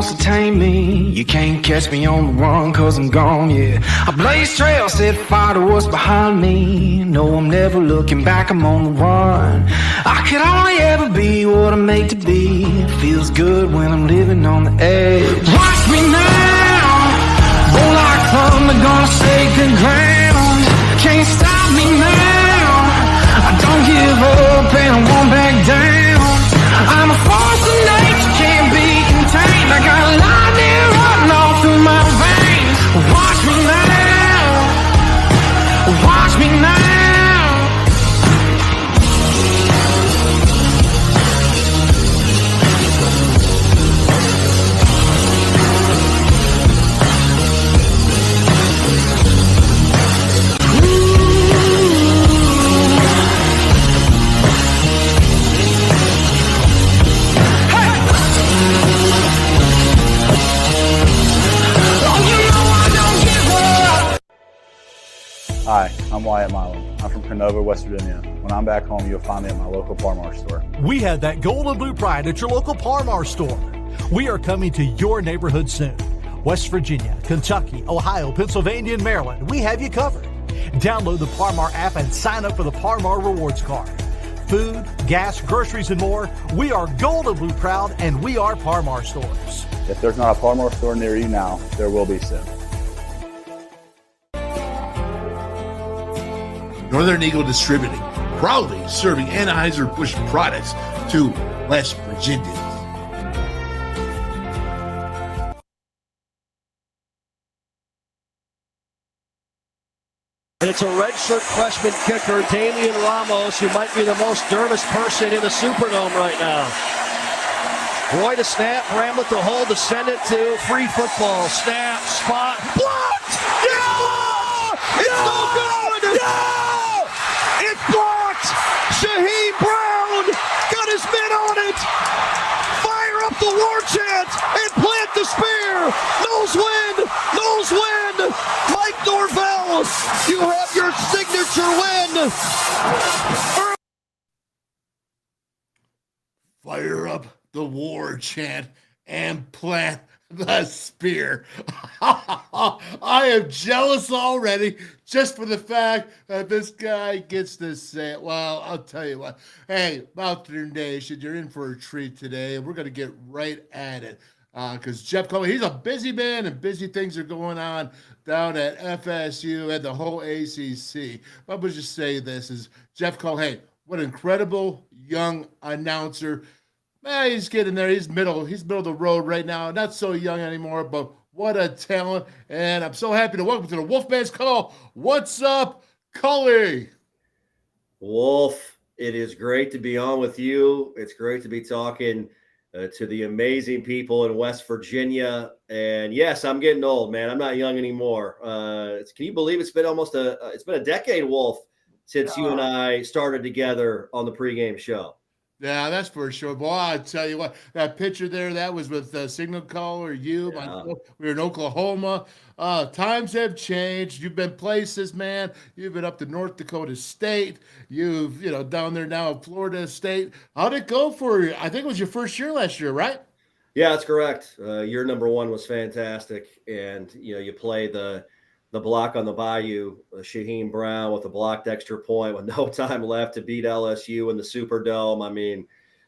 wants to tame me. You can't catch me on the run, cause I'm gone, yeah. I blaze trails, set fire to what's behind me. No, I'm never looking back, I'm on the run. I could only ever be what I'm made to be. It feels good when I'm living on the edge. Watch me now, roll like thunder, gonna shake the ground. Can't stop me now, I don't give up and I won't back down. I'm a force of nature, can't be contained. I got lightning running all through my veins. Watch me now, watch me now. Hi, I'm Wyatt Milan. I'm from Canova, West Virginia. When I'm back home, you'll find me at my local Par-Mar store. We have that gold and blue pride at your local Par-Mar store. We are coming to your neighborhood soon. West Virginia, Kentucky, Ohio, Pennsylvania, and Maryland, we have you covered. Download the Par-Mar app and sign up for the Par-Mar Rewards Card. Food, gas, groceries, and more, we are gold and blue proud, and we are Par-Mar stores. If there's not a Par-Mar store near you now, there will be soon. Northern Eagle Distributing, proudly serving Anheuser-Busch products to West Virginia. And it's a redshirt freshman kicker, Damian Ramos, who might be the most nervous person in the Superdome right now. Roy to snap, Bramlett to hold, to send it to free football. Snap, spot, blocked! Yeah! It's no good! Yeah! It's blocked! Shaheem Brown got his mitt on it! Fire up the war chant and plant the spear! Nose wind! Nose wind! Mike Norvell, you have your signature win! Fire up the war chant and plant the spear. I am jealous already just for the fact that this guy gets to say it. Well, I'll tell you what. Hey, Mountaineer Nation, you're in for a treat today, and we're going to get right at it. Because Jeff Culhane, he's a busy man, and busy things are going on down at FSU and the whole ACC. But I'm going to just say this is Jeff Culhane, what an incredible young announcer. He's getting there. He's middle of the road right now. Not so young anymore, but what a talent. And I'm so happy to welcome to the WolfMan's call. What's up, Cully? Wolf, it is great to be on with you. It's great to be talking to the amazing people in West Virginia. And yes, I'm getting old, man. I'm not young anymore. Can you believe it's been almost it's been a decade, Wolf, since you and I started together on the pregame show. Yeah, that's for sure. Boy, I tell you what, that picture there, that was with Signal Caller, you. Yeah. We were in Oklahoma. Times have changed. You've been places, man. You've been up to North Dakota State. You've, down there now at Florida State. How'd it go for you? I think it was your first year last year, right? Yeah, that's correct. Year number one was fantastic. And, you play the block on the Bayou, Shaheem Brown with a blocked extra point with no time left to beat LSU in the Superdome. I mean,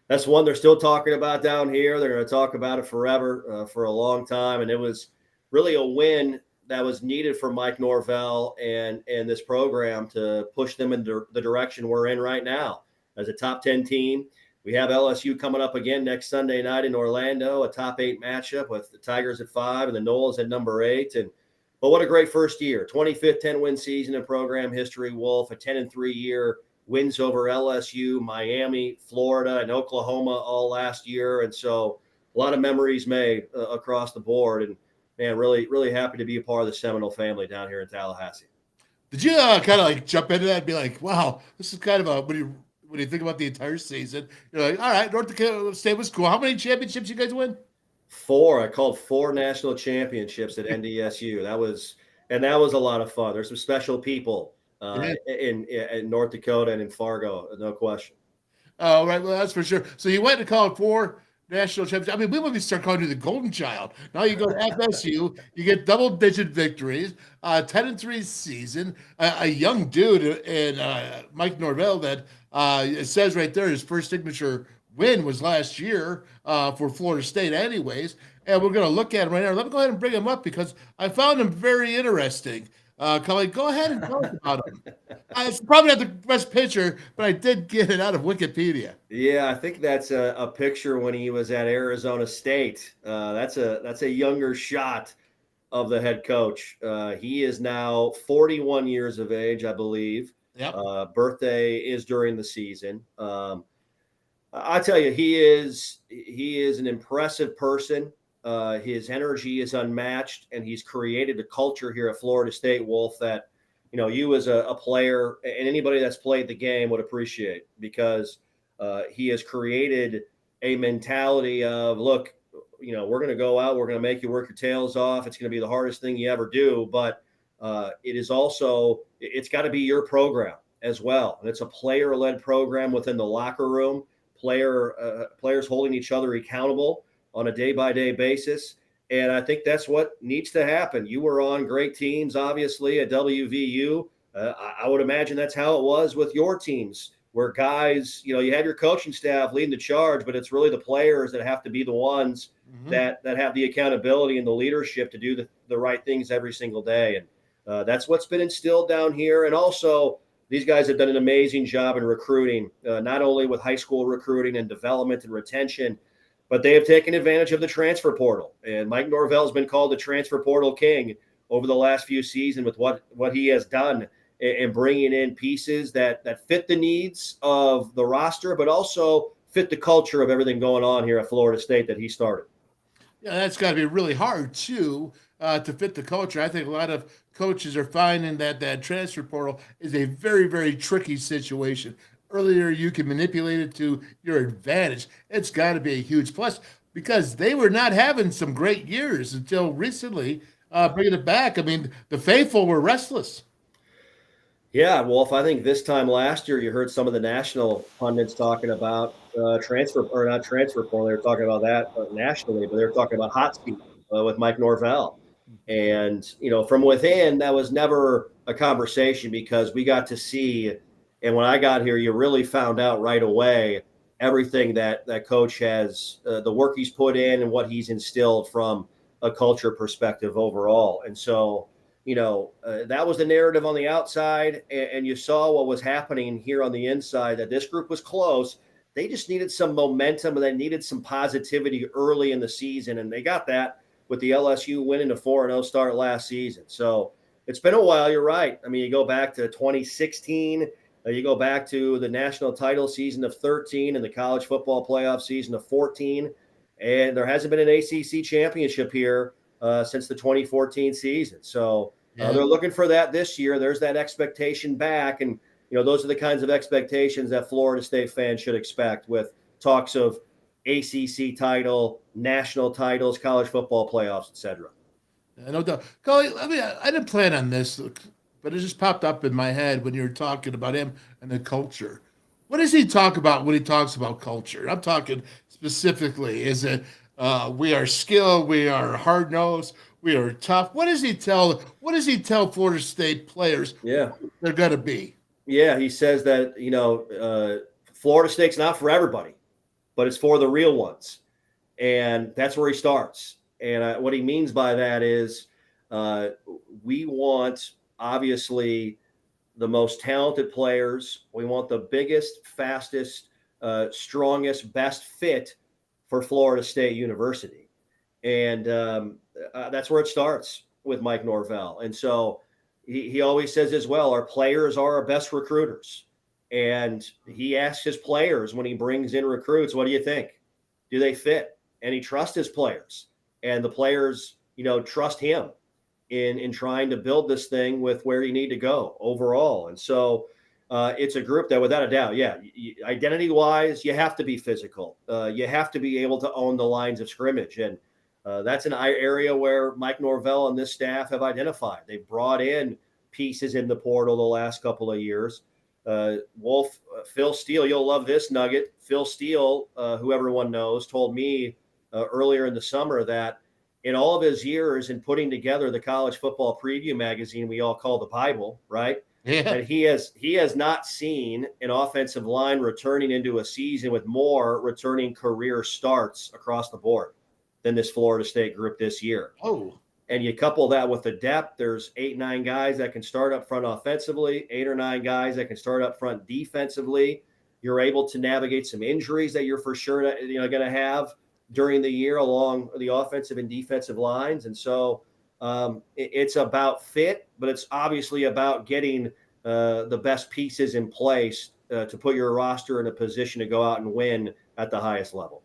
that's one they're still talking about down here. They're going to talk about it forever, for a long time. And it was really a win that was needed for Mike Norvell and this program to push them in the direction we're in right now as a top 10 team. We have LSU coming up again next Sunday night in Orlando, a top 8 matchup with the Tigers at 5 and the Noles at number 8. But what a great first year. 25th 10-win season in program history, Wolf. A 10-3 year, wins over LSU, Miami, Florida, and Oklahoma all last year. And so a lot of memories made across the board. And, man, really, really happy to be a part of the Seminole family down here in Tallahassee. Did you kind of jump into that and be like, wow, this is kind of when you think about the entire season, you're like, all right, North Dakota State was cool. How many championships you guys win? 4. I called 4 national championships at NDSU. That was a lot of fun. There's some special people in North Dakota and in Fargo, no question. Oh, right. Well, that's for sure. So you went to call it 4 national championship. I mean, we would start calling you the golden child. Now you go to FSU, you get double-digit victories, 10-3 season, a young dude in Mike Norvell that it says right there his first signature win was last year for Florida State anyways. And we're going to look at him right now. Let me go ahead and bring him up because I found him very interesting. Cully, go ahead and tell us about him. It's probably not the best picture, but I did get it out of Wikipedia. Yeah, I think that's a picture when he was at Arizona State. That's a younger shot of the head coach. He is now 41 years of age, I believe. Yep. Birthday is during the season. I tell you, he is an impressive person. His energy is unmatched, and he's created a culture here at Florida State, Wolf, that you as a player and anybody that's played the game would appreciate, because he has created a mentality of, look, we're going to go out, we're going to make you work your tails off. It's going to be the hardest thing you ever do, but it's got to be your program as well. And it's a player-led program within the locker room, players holding each other accountable on a day-by-day basis. And I think that's what needs to happen. You were on great teams, obviously, at WVU. I would imagine that's how it was with your teams, where guys, you have your coaching staff leading the charge, but it's really the players that have to be the ones that have the accountability and the leadership to do the right things every single day. And that's what's been instilled down here. And also, these guys have done an amazing job in recruiting, not only with high school recruiting and development and retention, but they have taken advantage of the transfer portal. And Mike Norvell has been called the transfer portal king over the last few seasons with what he has done in bringing in pieces that fit the needs of the roster, but also fit the culture of everything going on here at Florida State that he started. Yeah, that's got to be really hard, too, to fit the culture. I think a lot of coaches are finding that transfer portal is a very, very tricky situation. Earlier, you can manipulate it to your advantage. It's got to be a huge plus because they were not having some great years until recently, bringing it back. I mean, the faithful were restless. Yeah, Wolf, I think this time last year you heard some of the national pundits talking about not transfer portal. They were talking about that nationally, but they were talking about hot seat with Mike Norvell. And, from within, that was never a conversation because we got to see, and when I got here, you really found out right away everything that coach has, the work he's put in and what he's instilled from a culture perspective overall. And so, that was the narrative on the outside, and you saw what was happening here on the inside, that this group was close. They just needed some momentum, and they needed some positivity early in the season, and they got that with the LSU winning a 4-0 start last season. So it's been a while, you're right. I mean, you go back to 2016, you go back to the national title season of 13 and the college football playoff season of 14, and there hasn't been an ACC championship here since the 2014 season. So they're looking for that this year. There's that expectation back. And, those are the kinds of expectations that Florida State fans should expect with talks of ACC title, national titles, college football playoffs, etc. No doubt. Cully, I didn't plan on this, but it just popped up in my head when you were talking about him and the culture. What does he talk about when he talks about culture? I'm talking specifically, is it we are skilled, we are hard-nosed, we are tough? What does he tell Florida State players they're going to be? Yeah, he says that, Florida State's not for everybody, but it's for the real ones. And that's where he starts. And what he means by that is we want, obviously, the most talented players. We want the biggest, fastest, strongest, best fit for Florida State University. And that's where it starts with Mike Norvell. And so he always says as well, our players are our best recruiters. And he asks his players when he brings in recruits, what do you think? Do they fit? And he trusts his players. And the players, trust him in trying to build this thing with where you need to go overall. And so it's a group that, without a doubt, identity-wise, you have to be physical. You have to be able to own the lines of scrimmage. And that's an area where Mike Norvell and this staff have identified. They've brought in pieces in the portal the last couple of years. Wolf, Phil Steele, you'll love this nugget. Phil Steele, who everyone knows, told me earlier in the summer that in all of his years in putting together the college football preview magazine we all call the Bible, right? Yeah. That he has not seen an offensive line returning into a season with more returning career starts across the board than this Florida State group this year. Oh. And you couple that with the depth, there's 8-9 guys that can start up front offensively, 8 or 9 guys that can start up front defensively. You're able to navigate some injuries that you're for sure going to have during the year along the offensive and defensive lines. And so it's about fit, but it's obviously about getting the best pieces in place to put your roster in a position to go out and win at the highest level.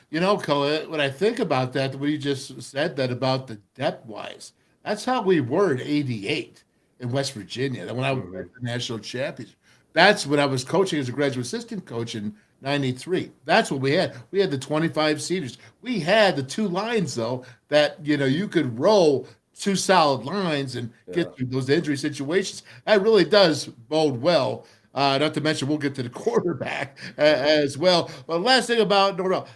You know, Culhane, when I think about that, what you just said that about the depth-wise, that's how we were in '88 in West Virginia. When I was at the national championship, that's when I was coaching as a graduate assistant coach in '93. That's what we had. We had the 25 seniors. We had the 2 lines, though, that, you could roll 2 solid lines and get through those injury situations. That really does bode well. Not to mention, we'll get to the quarterback as well. But last thing about Norvell,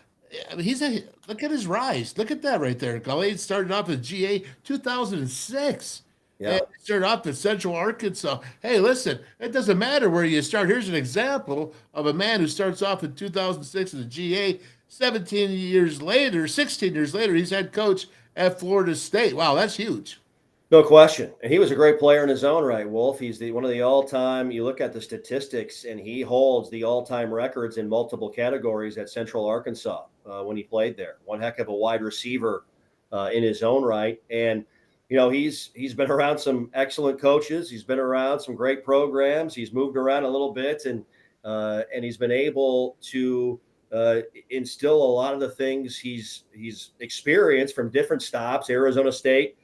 look at his rise. Look at that right there. Culhane started off at GA 2006. Yeah. And started off at Central Arkansas. Hey, listen, it doesn't matter where you start. Here's an example of a man who starts off in 2006 as a GA. 16 years later, he's head coach at Florida State. Wow, that's huge. No question. And he was a great player in his own right, Wolf. He's one of the all-time, you look at the statistics, and he holds the all-time records in multiple categories at Central Arkansas when he played there. One heck of a wide receiver in his own right. And, he's been around some excellent coaches. He's been around some great programs. He's moved around a little bit, and he's been able to instill a lot of the things he's experienced from different stops. Arizona State.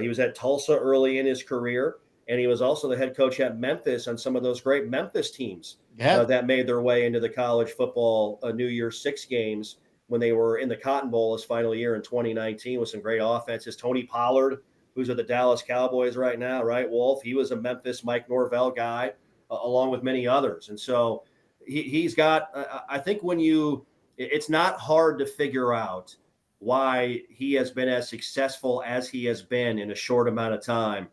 He was at Tulsa early in his career, and he was also the head coach at Memphis on some of those great Memphis teams that made their way into the college football New Year's Six games when they were in the Cotton Bowl his final year in 2019 with some great offenses. Tony Pollard, who's with the Dallas Cowboys right now, right, Wolf? He was a Memphis Mike Norvell guy, along with many others. And so he's got, I think it's not hard to figure out why he has been as successful as he has been in a short amount of time,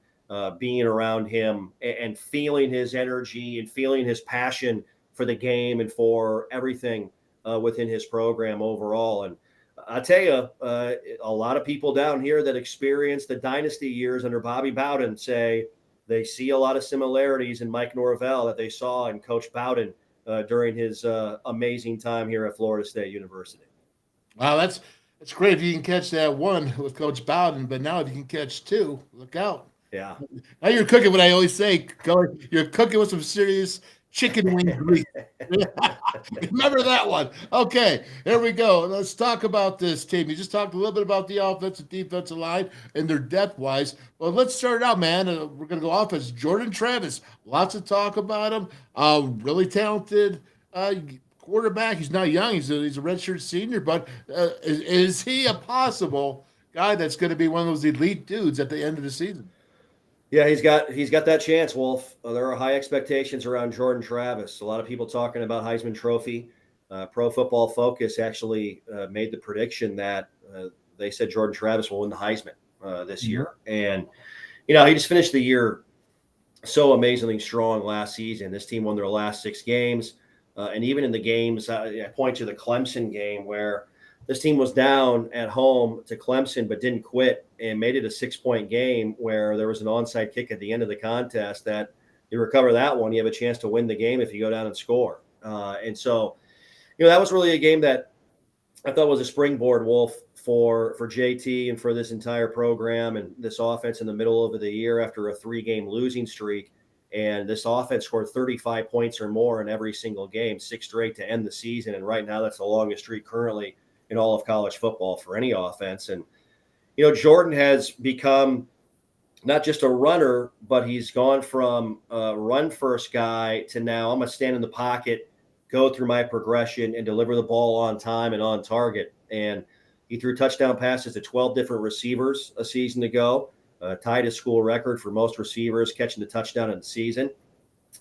being around him and feeling his energy and feeling his passion for the game and for everything within his program overall. And I tell you, a lot of people down here that experienced the dynasty years under Bobby Bowden say they see a lot of similarities in Mike Norvell that they saw in Coach Bowden during his amazing time here at Florida State University. Wow, that's great if you can catch that one with Coach Bowden, but now if you can catch 2, look out. Yeah. Now you're cooking what I always say, Culhane. You're cooking with some serious chicken wing grease. Remember that one. Okay, here we go. Let's talk about this team. You just talked a little bit about the offensive defensive line and their depth-wise. Well, let's start it out, man. We're going to go offense. Jordan Travis, lots of talk about him. Really talented quarterback. He's not young. He's a redshirt senior, but is he a possible guy that's going to be one of those elite dudes at the end of the season? Yeah, he's got that chance, Wolf. There are high expectations around Jordan Travis. A lot of people talking about Heisman Trophy. Pro Football Focus actually made the prediction that they said Jordan Travis will win the Heisman this year. And, he just finished the year so amazingly strong last season. This team won their last 6 games. And even in the games, I point to the Clemson game where this team was down at home to Clemson, but didn't quit and made it a 6-point game where there was an onside kick at the end of the contest that you recover that one, you have a chance to win the game if you go down and score. And so, that was really a game that I thought was a springboard, Wolf, for JT and for this entire program and this offense in the middle of the year after a 3-game losing streak. And this offense scored 35 points or more in every single game, 6 straight to end the season. And right now that's the longest streak currently in all of college football for any offense. And, Jordan has become not just a runner, but he's gone from a run-first guy to now I'm going to stand in the pocket, go through my progression, and deliver the ball on time and on target. And he threw touchdown passes to 12 different receivers a season ago, tied his school record for most receivers catching the touchdown in the season.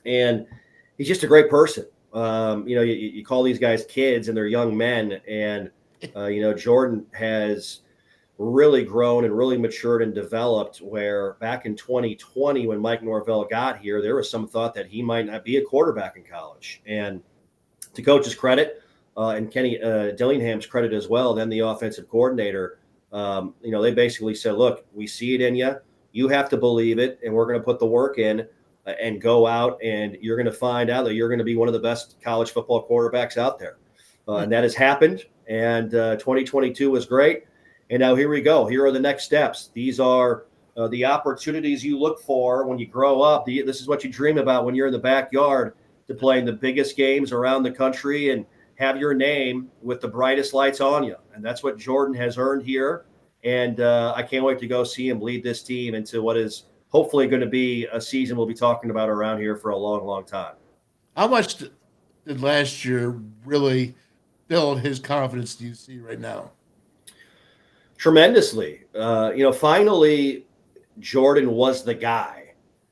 And he's just a great person. You call these guys kids and they're young men, and Jordan has really grown and really matured and developed, where back in 2020 when Mike Norvell got here, there was some thought that he might not be a quarterback in college. And to coach's credit, and Kenny Dillingham's credit as well, then the offensive coordinator, they basically said, look, we see it in you. You have to believe it, and we're going to put the work in and go out, and you're going to find out that you're going to be one of the best college football quarterbacks out there. And that has happened, and 2022 was great. And now here we go. Here are the next steps. These are the opportunities you look for when you grow up. This is what you dream about when you're in the backyard, to play in the biggest games around the country and have your name with the brightest lights on you. And that's what Jordan has earned here. And I can't wait to go see him lead this team into what is hopefully going to be a season we'll be talking about around here for a long, long time. How much did last year really build his confidence do you see right now? Tremendously. Finally, Jordan was the guy.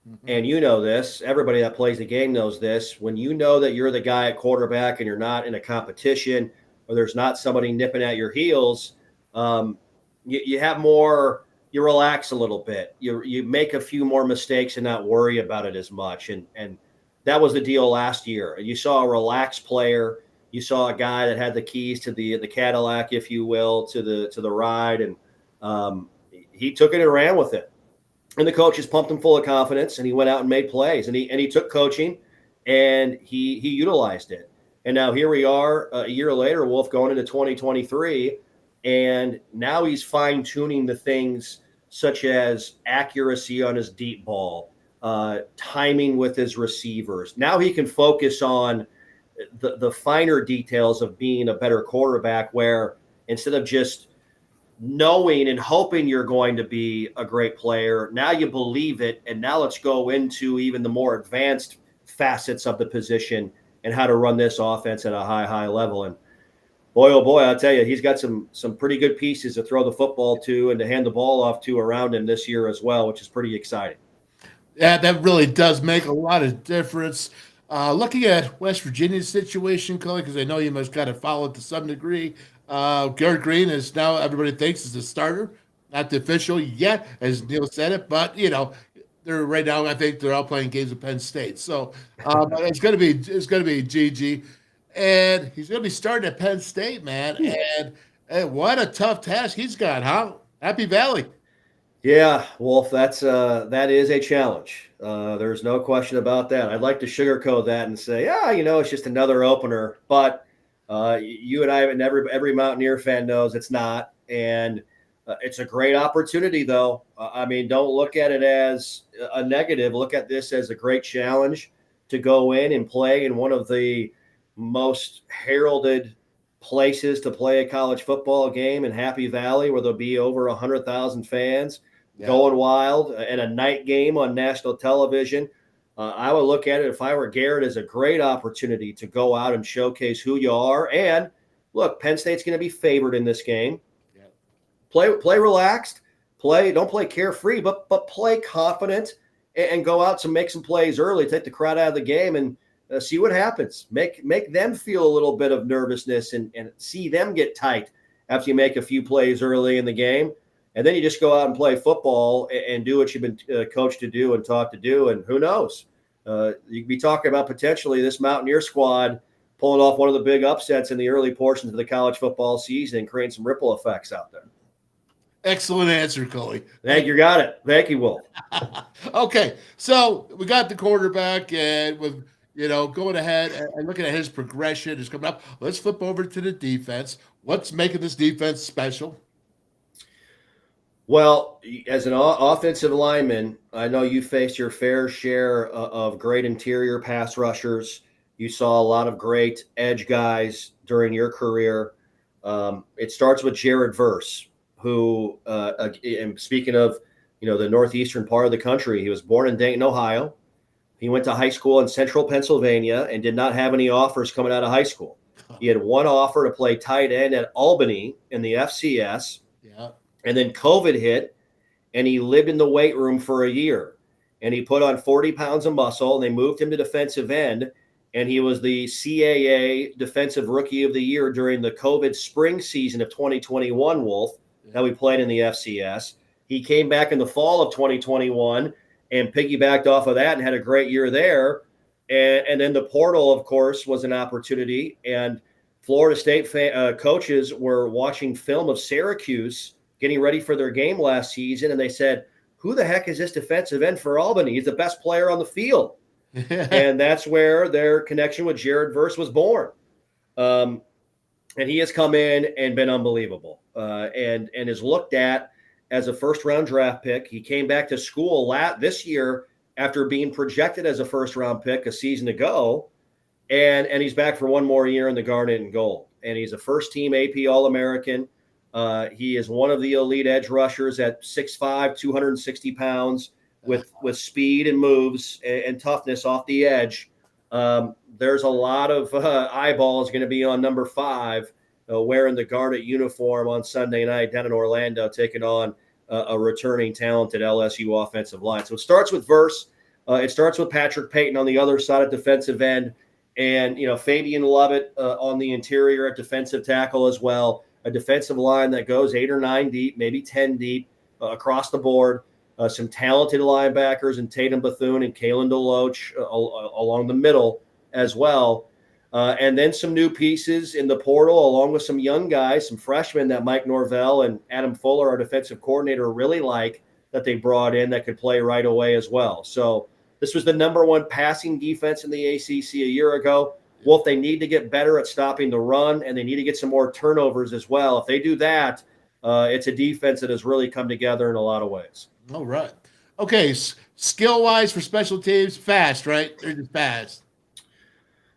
Mm-hmm. And you know this. Everybody that plays the game knows this. When you know that you're the guy at quarterback and you're not in a competition, or there's not somebody nipping at your heels, you have more. You relax a little bit. You make a few more mistakes and not worry about it as much. And that was the deal last year. You saw a relaxed player. You saw a guy that had the keys to the Cadillac, if you will, to the ride, and he took it and ran with it. And the coaches pumped him full of confidence, and he went out and made plays. And he took coaching, and he utilized it. And now here we are, a year later, Wolf, going into 2023, and now he's fine-tuning the things such as accuracy on his deep ball, timing with his receivers. Now he can focus on the finer details of being a better quarterback, where instead of just knowing and hoping you're going to be a great player, now you believe it. And now let's go into even the more advanced facets of the position and how to run this offense at a high level. And boy, oh boy, I'll tell you, he's got some pretty good pieces to throw the football to and to hand the ball off to around him this year as well, which is pretty exciting. Yeah, that really does make a lot of difference. Looking at West Virginia's situation, Cully, because I know you must kind of follow it to some degree. Garrett Green is now, everybody thinks, is the starter, not the official yet, as Neil said it, but they're right now. I think they're all playing games at Penn State, so it's going to be Gigi, and he's going to be starting at Penn State, man. And what a tough task he's got, huh? Happy Valley. Yeah, Wolf, that is a challenge. There's no question about that. I'd like to sugarcoat that and say, it's just another opener. But you and I and every Mountaineer fan knows it's not. And it's a great opportunity, though. Don't look at it as a negative. Look at this as a great challenge to go in and play in one of the most heralded places to play a college football game in Happy Valley, where there'll be over 100,000 fans. Yeah. Going wild, and a night game on national television. I would look at it, if I were Garrett, as a great opportunity to go out and showcase who you are. And look, Penn State's going to be favored in this game. Yeah. Play relaxed. Don't play carefree, but play confident, and go out to make some plays early, take the crowd out of the game, and see what happens. Make them feel a little bit of nervousness and see them get tight after you make a few plays early in the game. And then you just go out and play football and do what you've been coached to do and taught to do. And who knows? You could be talking about potentially this Mountaineer squad pulling off one of the big upsets in the early portions of the college football season and creating some ripple effects out there. Excellent answer, Cully. Thank you. Got it. Thank you, Wolf. Okay, so we got the quarterback, and with going ahead and looking at his progression is coming up. Let's flip over to the defense. What's making this defense special? Well, as an offensive lineman, I know you faced your fair share of great interior pass rushers. You saw a lot of great edge guys during your career. It starts with Jared Verse, who, and speaking of, the northeastern part of the country, he was born in Dayton, Ohio. He went to high school in central Pennsylvania and did not have any offers coming out of high school. He had one offer to play tight end at Albany in the FCS. Yeah. And then COVID hit, and he lived in the weight room for a year. And he put on 40 pounds of muscle, and they moved him to defensive end. and he was the CAA Defensive Rookie of the Year during the COVID spring season of 2021, Wolf, that we played in the FCS. He came back in the fall of 2021 and piggybacked off of that and had a great year there. And then the portal, of course, was an opportunity. And Florida State coaches were watching film of Syracuse getting ready for their game last season, and they said, who the heck is this defensive end for Albany? He's the best player on the field. And that's where their connection with Jared Verse was born. And he has come in and been unbelievable and is looked at as a first-round draft pick. He came back to school this year after being projected as a first-round pick a season ago, and he's back for one more year in the Garnet and Gold. And he's a first-team AP All-American. He is one of the elite edge rushers at 6'5", 260 pounds with speed and moves and toughness off the edge. There's a lot of eyeballs going to be on number 5 wearing the Garnet uniform on Sunday night down in Orlando, taking on a returning talented LSU offensive line. So it starts with Verse. It starts with Patrick Payton on the other side of defensive end. And, Fabian Lovett on the interior at defensive tackle as well. A defensive line that goes 8 or 9 deep, maybe 10 deep across the board. Some talented linebackers in Tatum Bethune and Kalen DeLoach along the middle as well. And then some new pieces in the portal, along with some young guys, some freshmen that Mike Norvell and Adam Fuller, our defensive coordinator, really like that they brought in that could play right away as well. So this was the number 1 passing defense in the ACC a year ago. Wolf, they need to get better at stopping the run, and they need to get some more turnovers as well. If they do that, it's a defense that has really come together in a lot of ways. All right. Okay, skill-wise for special teams, fast, right? They're just fast.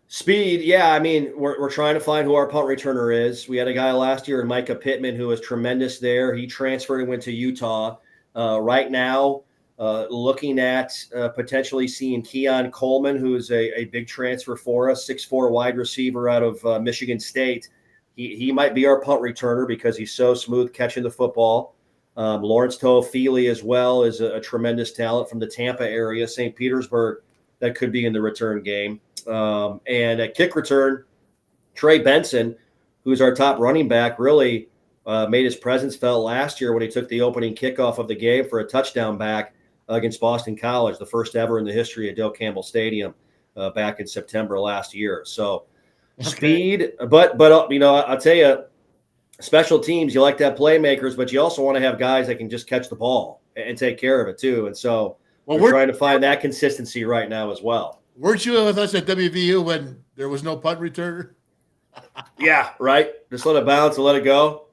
Speed, yeah. I mean, we're trying to find who our punt returner is. We had a guy last year, Micah Pittman, who was tremendous there. He transferred and went to Utah. Right now, looking at potentially seeing Keon Coleman, who is a big transfer for us, 6'4" wide receiver out of Michigan State. He might be our punt returner because he's so smooth catching the football. Lawrence Toafili as well is a tremendous talent from the Tampa area, St. Petersburg, that could be in the return game. And at kick return, Trey Benson, who's our top running back, really made his presence felt last year when he took the opening kickoff of the game for a touchdown back against Boston College, the first ever in the history of Dale Campbell Stadium back in September last year. So speed, but I'll tell you, special teams, you like to have playmakers, but you also want to have guys that can just catch the ball and take care of it too. And so we're trying to find that consistency right now as well. Weren't you with us at WVU when there was no punt returner? Yeah, right. Just let it bounce and let it go.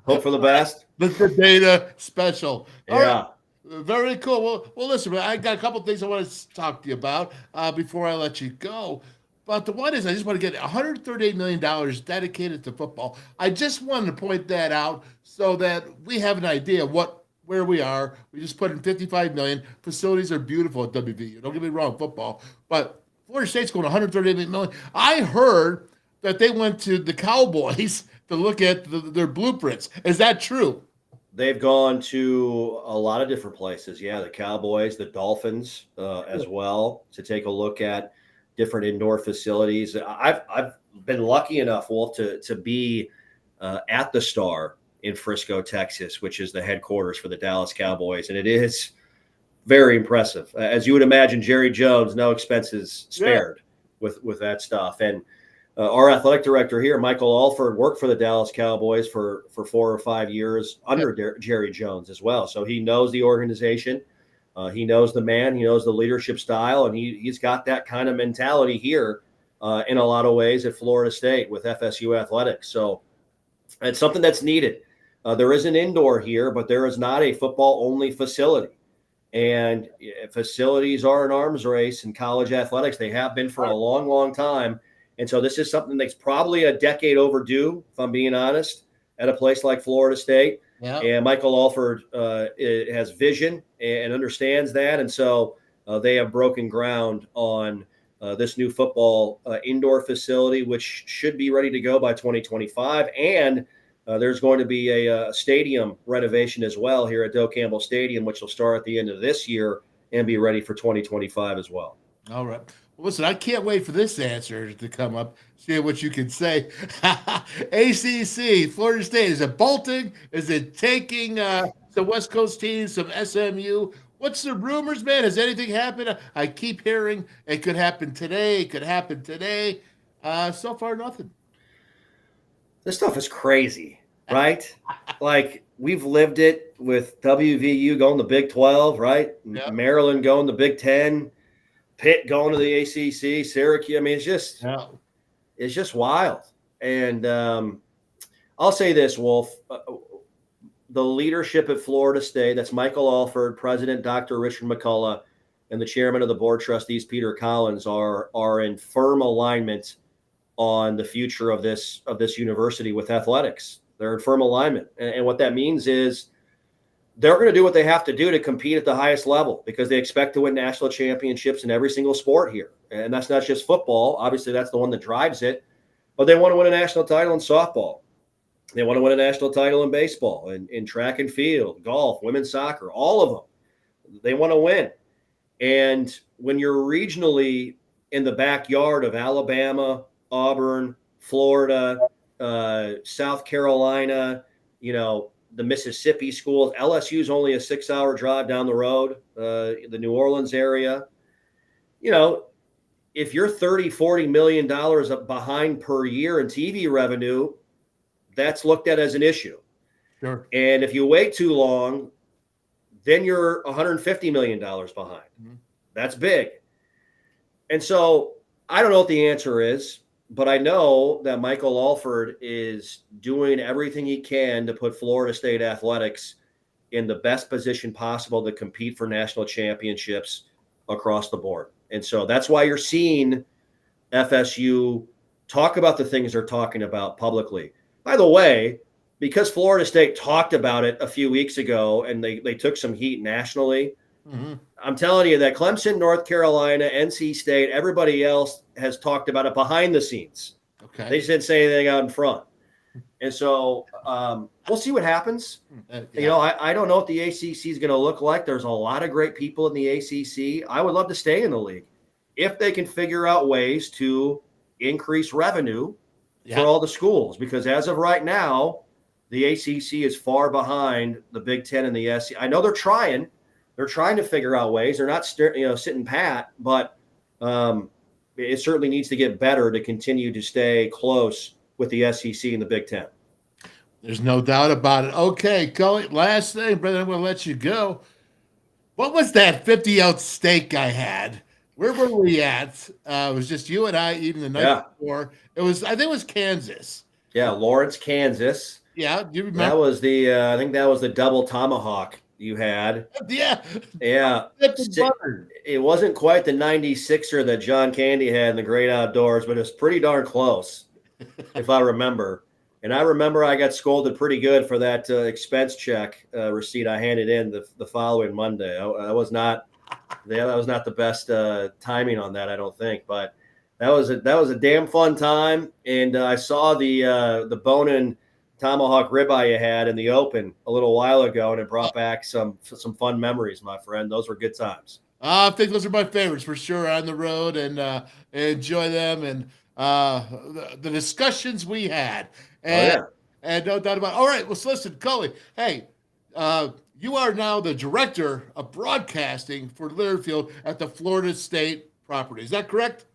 Hope for the best. The data special. All yeah. Right. Very cool. Well, listen, I got a couple of things I want to talk to you about before I let you go. But the one is I just want to get $138 million dedicated to football. I just wanted to point that out so that we have an idea of where we are. We just put in $55 million. Facilities are beautiful at WVU. Don't get me wrong, football. But Florida State's going $138 million. I heard that they went to the Cowboys to look at their blueprints. Is that true? They've gone to a lot of different places. Yeah, the Cowboys, the Dolphins as well, to take a look at different indoor facilities. I've been lucky enough, Wolf, to be at the Star in Frisco, Texas, which is the headquarters for the Dallas Cowboys. And it is very impressive. As you would imagine, Jerry Jones, no expenses spared with that stuff. And our athletic director here, Michael Alford, worked for the Dallas Cowboys for 4 or 5 years under Jerry Jones as well. So he knows the organization. He knows the man. He knows the leadership style. And he's got that kind of mentality here in a lot of ways at Florida State with FSU athletics. So it's something that's needed. There is an indoor here, but there is not a football-only facility. And facilities are an arms race in college athletics. They have been for a long, long time. And so this is something that's probably a decade overdue, if I'm being honest, at a place like Florida State. Yeah. And Michael Alford has vision and understands that. And so they have broken ground on this new football indoor facility, which should be ready to go by 2025. And there's going to be a stadium renovation as well here at Dale Campbell Stadium, which will start at the end of this year and be ready for 2025 as well. All right. Listen, I can't wait for this answer to come up. See what you can say. ACC, Florida State. Is it bolting? Is it taking some West Coast teams, some SMU? What's the rumors, man? Has anything happened? I keep hearing it could happen today. It could happen today. So far, nothing. This stuff is crazy, right? Like, we've lived it with WVU going to Big 12, right? Yeah. Maryland going to Big 10, Pitt going to the ACC, Syracuse. I mean, it's just wild. And I'll say this, Wolf. The leadership at Florida State, that's Michael Alford, President Dr. Richard McCullough, and the chairman of the board trustees, Peter Collins, are in firm alignment on the future of this university with athletics. They're in firm alignment. And what that means is they're going to do what they have to do to compete at the highest level because they expect to win national championships in every single sport here. And that's not just football. Obviously, that's the one that drives it. But they want to win a national title in softball. They want to win a national title in baseball, in track and field, golf, women's soccer, all of them. They want to win. And when you're regionally in the backyard of Alabama, Auburn, Florida, South Carolina, the Mississippi schools. LSU's only a 6-hour drive down the road, the New Orleans area. If you're $30-40 million behind per year in TV revenue, that's looked at as an issue. Sure. And if you wait too long, then you're $150 million behind. Mm-hmm. That's big. And so I don't know what the answer is. But I know that Michael Alford is doing everything he can to put Florida State athletics in the best position possible to compete for national championships across the board. And so that's why you're seeing FSU talk about the things they're talking about publicly. By the way, because Florida State talked about it a few weeks ago and they took some heat nationally, mm-hmm. I'm telling you that Clemson, North Carolina, NC State, everybody else has talked about it behind the scenes. Okay. They didn't say anything out in front. And so we'll see what happens. Yeah. I don't know what the ACC is going to look like. There's a lot of great people in the ACC. I would love to stay in the league if they can figure out ways to increase revenue for all the schools. Because as of right now, the ACC is far behind the Big Ten and the SEC. I know they're trying. They're trying to figure out ways. They're not sitting pat, but it certainly needs to get better to continue to stay close with the SEC and the Big Ten. There's no doubt about it. Okay, Cully, last thing, brother, I'm going to let you go. What was that 50-ounce steak I had? Where were we at? It was just you and I eating the night before. I think it was Kansas. Yeah, Lawrence, Kansas. Yeah, do you remember? That was I think that was the double tomahawk you had. Yeah. It wasn't quite the 96er that John Candy had in the Great Outdoors, but it was pretty darn close, if I remember. And I remember I got scolded pretty good for that expense check receipt I handed in the following Monday. That was not the best timing on that, I don't think. But that was a damn fun time. And I saw the bone-in tomahawk ribeye you had in the open a little while ago, and it brought back some fun memories, my friend. Those were good times. I think those are my favorites for sure on the road, and enjoy them and the discussions we had. And no doubt about it. All right, well, listen, Cully, hey, you are now the director of broadcasting for Learfield at the Florida State property. Is that correct?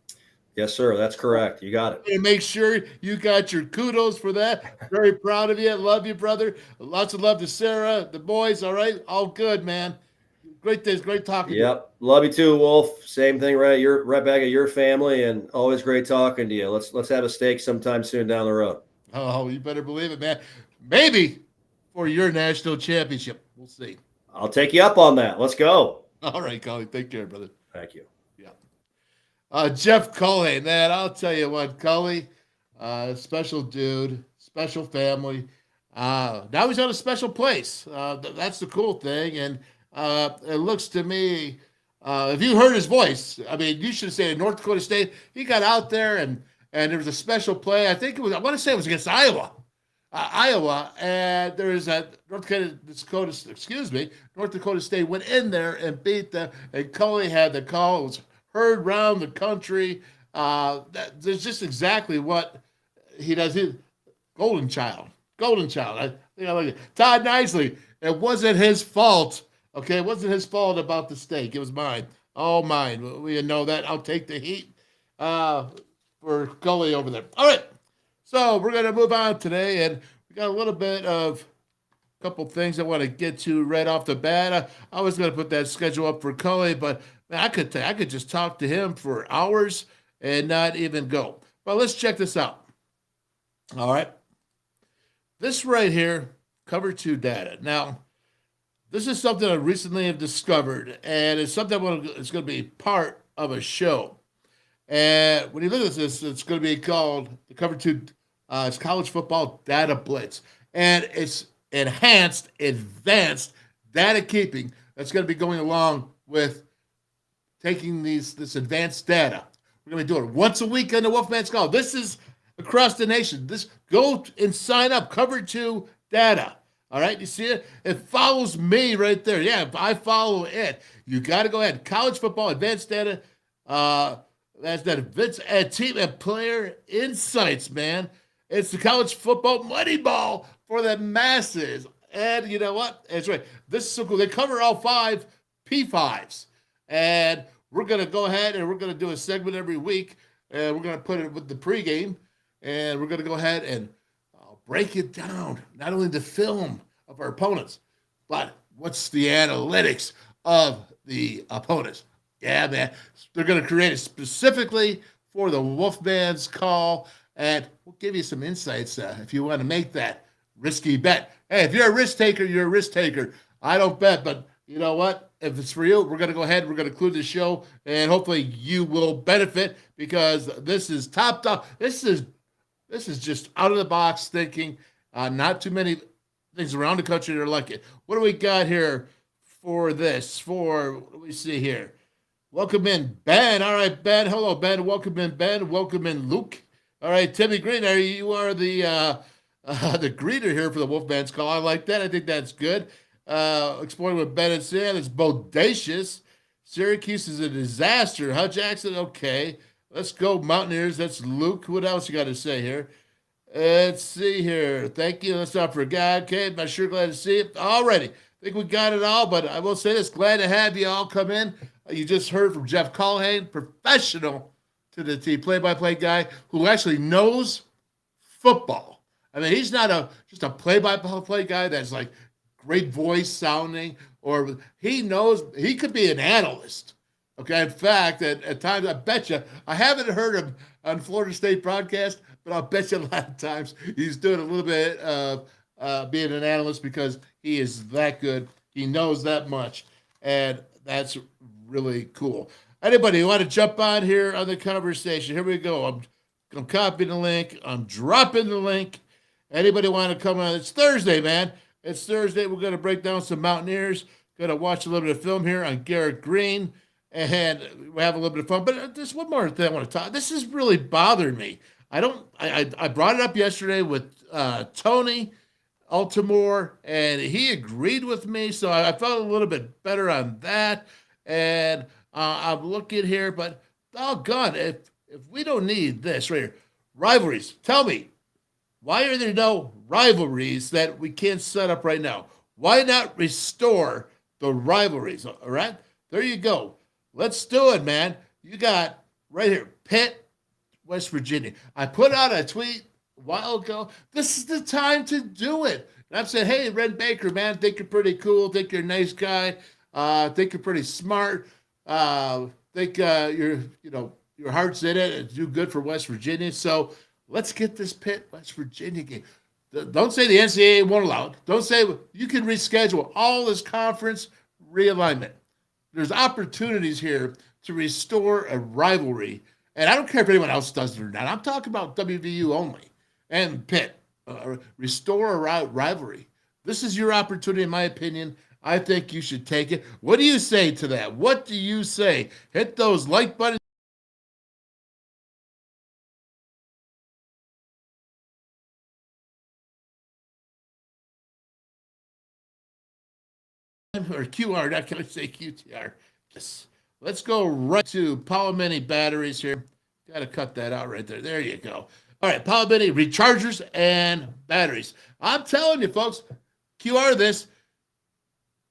Yes, sir. That's correct. You got it. And make sure you got your kudos for that. Very proud of you. Love you, brother. Lots of love to Sarah, the boys. All right. All good, man. Great days. Great talking to you. Yep. Love you too, Wolf. Same thing, right? You're right back at your family, and always great talking to you. Let's have a steak sometime soon down the road. Oh, you better believe it, man. Maybe for your national championship. We'll see. I'll take you up on that. Let's go. All right, Cully. Take care, brother. Thank you. Jeff Culhane, man, I'll tell you what, Cully, special dude, special family. Now he's at a special place. That's the cool thing. And it looks to me, if you heard his voice, I mean, you should have said North Dakota State. He got out there and there was a special play. I want to say it was against Iowa. And there is a North Dakota State went in there and beat them. And Cully had the call. It was heard around the country. There's just exactly what he does. Golden child. I like it. Todd Nicely. It wasn't his fault. Okay, it wasn't his fault about the steak. It was mine. All mine. We know that. I'll take the heat for Gully over there. All right. So we're going to move on today, and we got a little bit of a couple things I want to get to right off the bat. I was going to put that schedule up for Cully, but man, I could just talk to him for hours and not even go. But let's check this out. All right. This right here, cover 2 data. Now, this is something I recently have discovered, and it's something it's going to be part of a show. And when you look at this, it's going to be called the cover 2. It's College Football Data Blitz, and it's enhanced, advanced data keeping that's going to be going along with taking this advanced data. We're going to be doing it once a week on the WolfMan's Call. This is across the nation. Go and sign up. Cover 2 data. All right, you see it? It follows me right there. Yeah, I follow it. You got to go ahead. College football advanced data. That's that events and team and player insights, man. It's the college football money ball for the masses. And you know what? That's right. This is so cool. They cover all 5 P5s. And we're going to go ahead and we're going to do a segment every week. And we're going to put it with the pregame. And we're going to go ahead and break it down. Not only the film of our opponents, but what's the analytics of the opponents. Yeah, man. They're going to create it specifically for the WolfMan's Call. And we'll give you some insights if you want to make that risky bet. Hey, if you're a risk taker, you're a risk taker. I don't bet, but you know what? If it's for you, we're going to go ahead. We're going to include the show, and hopefully you will benefit because this is top dog. This is just out of the box thinking. Not too many things around the country that are like it. What do we got here for this? What do we see here? Welcome in, Ben. All right, Ben. Hello, Ben. Welcome in, Ben. Welcome in, Luke. All right, Timmy Green, you are the greeter here for the WolfMan's Call. I like that. I think that's good. Exploring with Ben and Sam. It's bodacious. Syracuse is a disaster. Huh, Jackson? Okay. Let's go, Mountaineers. That's Luke. What else you got to say here? Let's see here. Thank you. Let's not forget. Okay, I'm sure glad to see it. Alrighty. I think we got it all, but I will say this. Glad to have you all come in. You just heard from Jeff Culhane, professional to the T, play-by-play guy who actually knows football. I mean, he's not just a play-by-play guy that's like great voice sounding, or he knows he could be an analyst. Okay, in fact, at times, I bet you, I haven't heard him on Florida State broadcast, but I'll bet you a lot of times he's doing a little bit of being an analyst because he is that good. He knows that much, and that's really cool. Anybody want to jump on here on the conversation? Here we go. I'm copying the link. I'm dropping the link. Anybody want to come on? It's Thursday, man. It's Thursday. We're going to break down some Mountaineers. Going to watch a little bit of film here on Garrett Green. And we have a little bit of fun. But there's one more thing I want to talk. This is really bothering me. I brought it up yesterday with Tony Altimore, and he agreed with me. So I felt a little bit better on that. And I'm looking here, but doggone, if we don't need this right here, rivalries, tell me, why are there no rivalries that we can't set up right now? Why not restore the rivalries? All right, there you go. Let's do it, man. You got right here, Pitt, West Virginia. I put out a tweet a while ago. This is the time to do it. And I've said, hey, Red Baker, man, think you're pretty cool. Think you're a nice guy. Think you're pretty smart. Think your heart's in it and do good for West Virginia. So let's get this Pitt West Virginia game. Don't say the NCAA won't allow it. Don't say you can reschedule all this conference realignment. There's opportunities here to restore a rivalry. And I don't care if anyone else does it or not. I'm talking about WVU only and Pitt. Restore a rivalry. This is your opportunity, in my opinion. I think you should take it. What do you say to that? What do you say? Hit those like buttons. Or QR, not can I say QTR? Yes. let's go right to Power Mini batteries here. Got to cut that out right there. There you go. All right, Power Mini rechargers and batteries. I'm telling you, folks, QR this.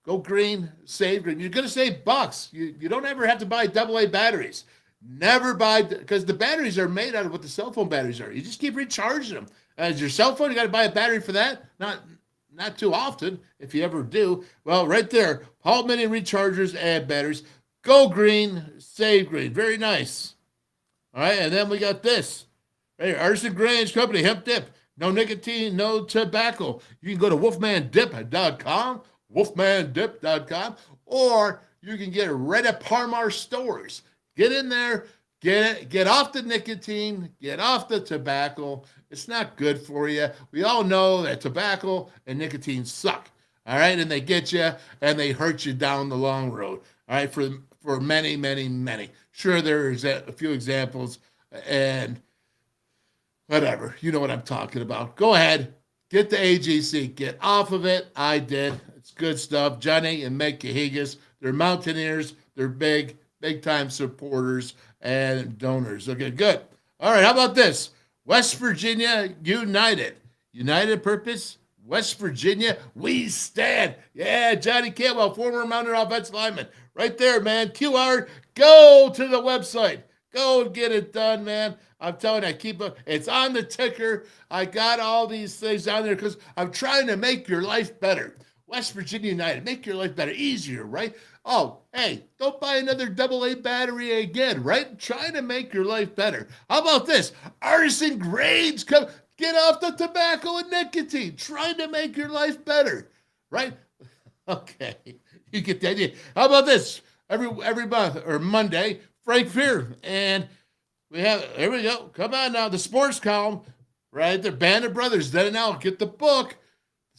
Go green, save green. You're going to save bucks. You don't ever have to buy AA batteries. Never buy, because the batteries are made out of what the cell phone batteries are. You just keep recharging them. As your cell phone, you got to buy a battery for that. Not too often, if you ever do. Well, right there, Paul Mini rechargers and batteries. Go green, save green. Very nice. All right, and then we got this. Right here, Artisan Grange Company, hemp dip. No nicotine, no tobacco. You can go to wolfmandip.com, wolfmandip.com, or you can get it right at Parmar stores. Get in there, get off the nicotine, get off the tobacco. It's not good for you. We all know that tobacco and nicotine suck, all right? And they get you, and they hurt you down the long road, all right, for many, many, many. Sure, there's a few examples, and whatever. You know what I'm talking about. Go ahead. Get the AGC. Get off of it. I did. It's good stuff. Johnny and Meg Cahigas. They're Mountaineers. They're big-time supporters and donors. Okay, good. All right, how about this? West Virginia United. United purpose, West Virginia, we stand. Yeah, Johnny Campbell, former Mountaineer offensive lineman. Right there, man. QR, go to the website. Go and get it done, man. I'm telling you, it's on the ticker. I got all these things on there because I'm trying to make your life better. West Virginia United, make your life better, easier, right? Oh, hey, don't buy another AA battery again, right? Trying to make your life better. How about this? Artisan Grange, get off the tobacco and nicotine. Trying to make your life better, right? Okay, you get the idea. How about this? Every month or Monday, Frank Fear, and here we go. Come on now, the sports column, right? The Band of Brothers. Then and now, get the book.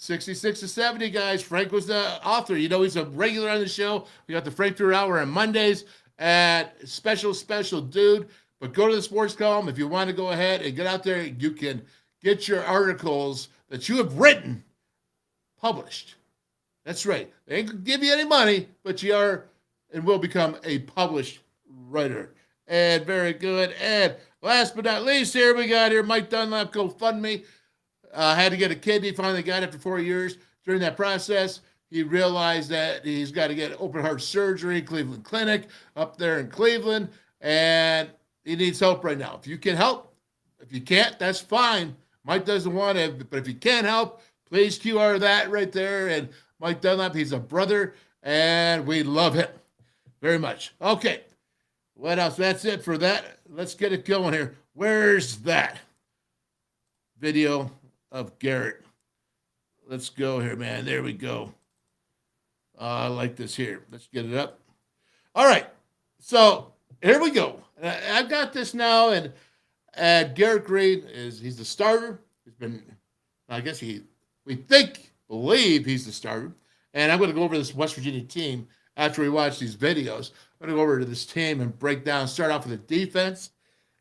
66 to 70 guys. Frank was the author. You know, he's a regular on the show. We got the Frank Fear Hour on Mondays at special dude. But go to the sports column if you want to go ahead and get out there. You can get your articles that you have written published. That's right. They ain't give you any money, but you are and will become a published writer. And very good. And last but not least, here we got Mike Dunlap GoFundMe. Had to get a kidney, finally got it after 4 years. During that process, he realized that he's got to get open heart surgery, Cleveland Clinic, up there in Cleveland, and he needs help right now. If you can help, if you can't, that's fine. Mike doesn't want to, but if you can help, please QR that right there. And Mike Dunlap, he's a brother, and we love him very much. Okay, what else? That's it for that. Let's get it going here. Where's that video of Garrett? Let's go here, man. There we go. I like this here. Let's get it up. All right. So here we go. I've got this now, and Garrett Green he's the starter. He's been, I guess we believe he's the starter. And I'm going to go over this West Virginia team after we watch these videos. I'm going to go over to this team and break down, start off with the defense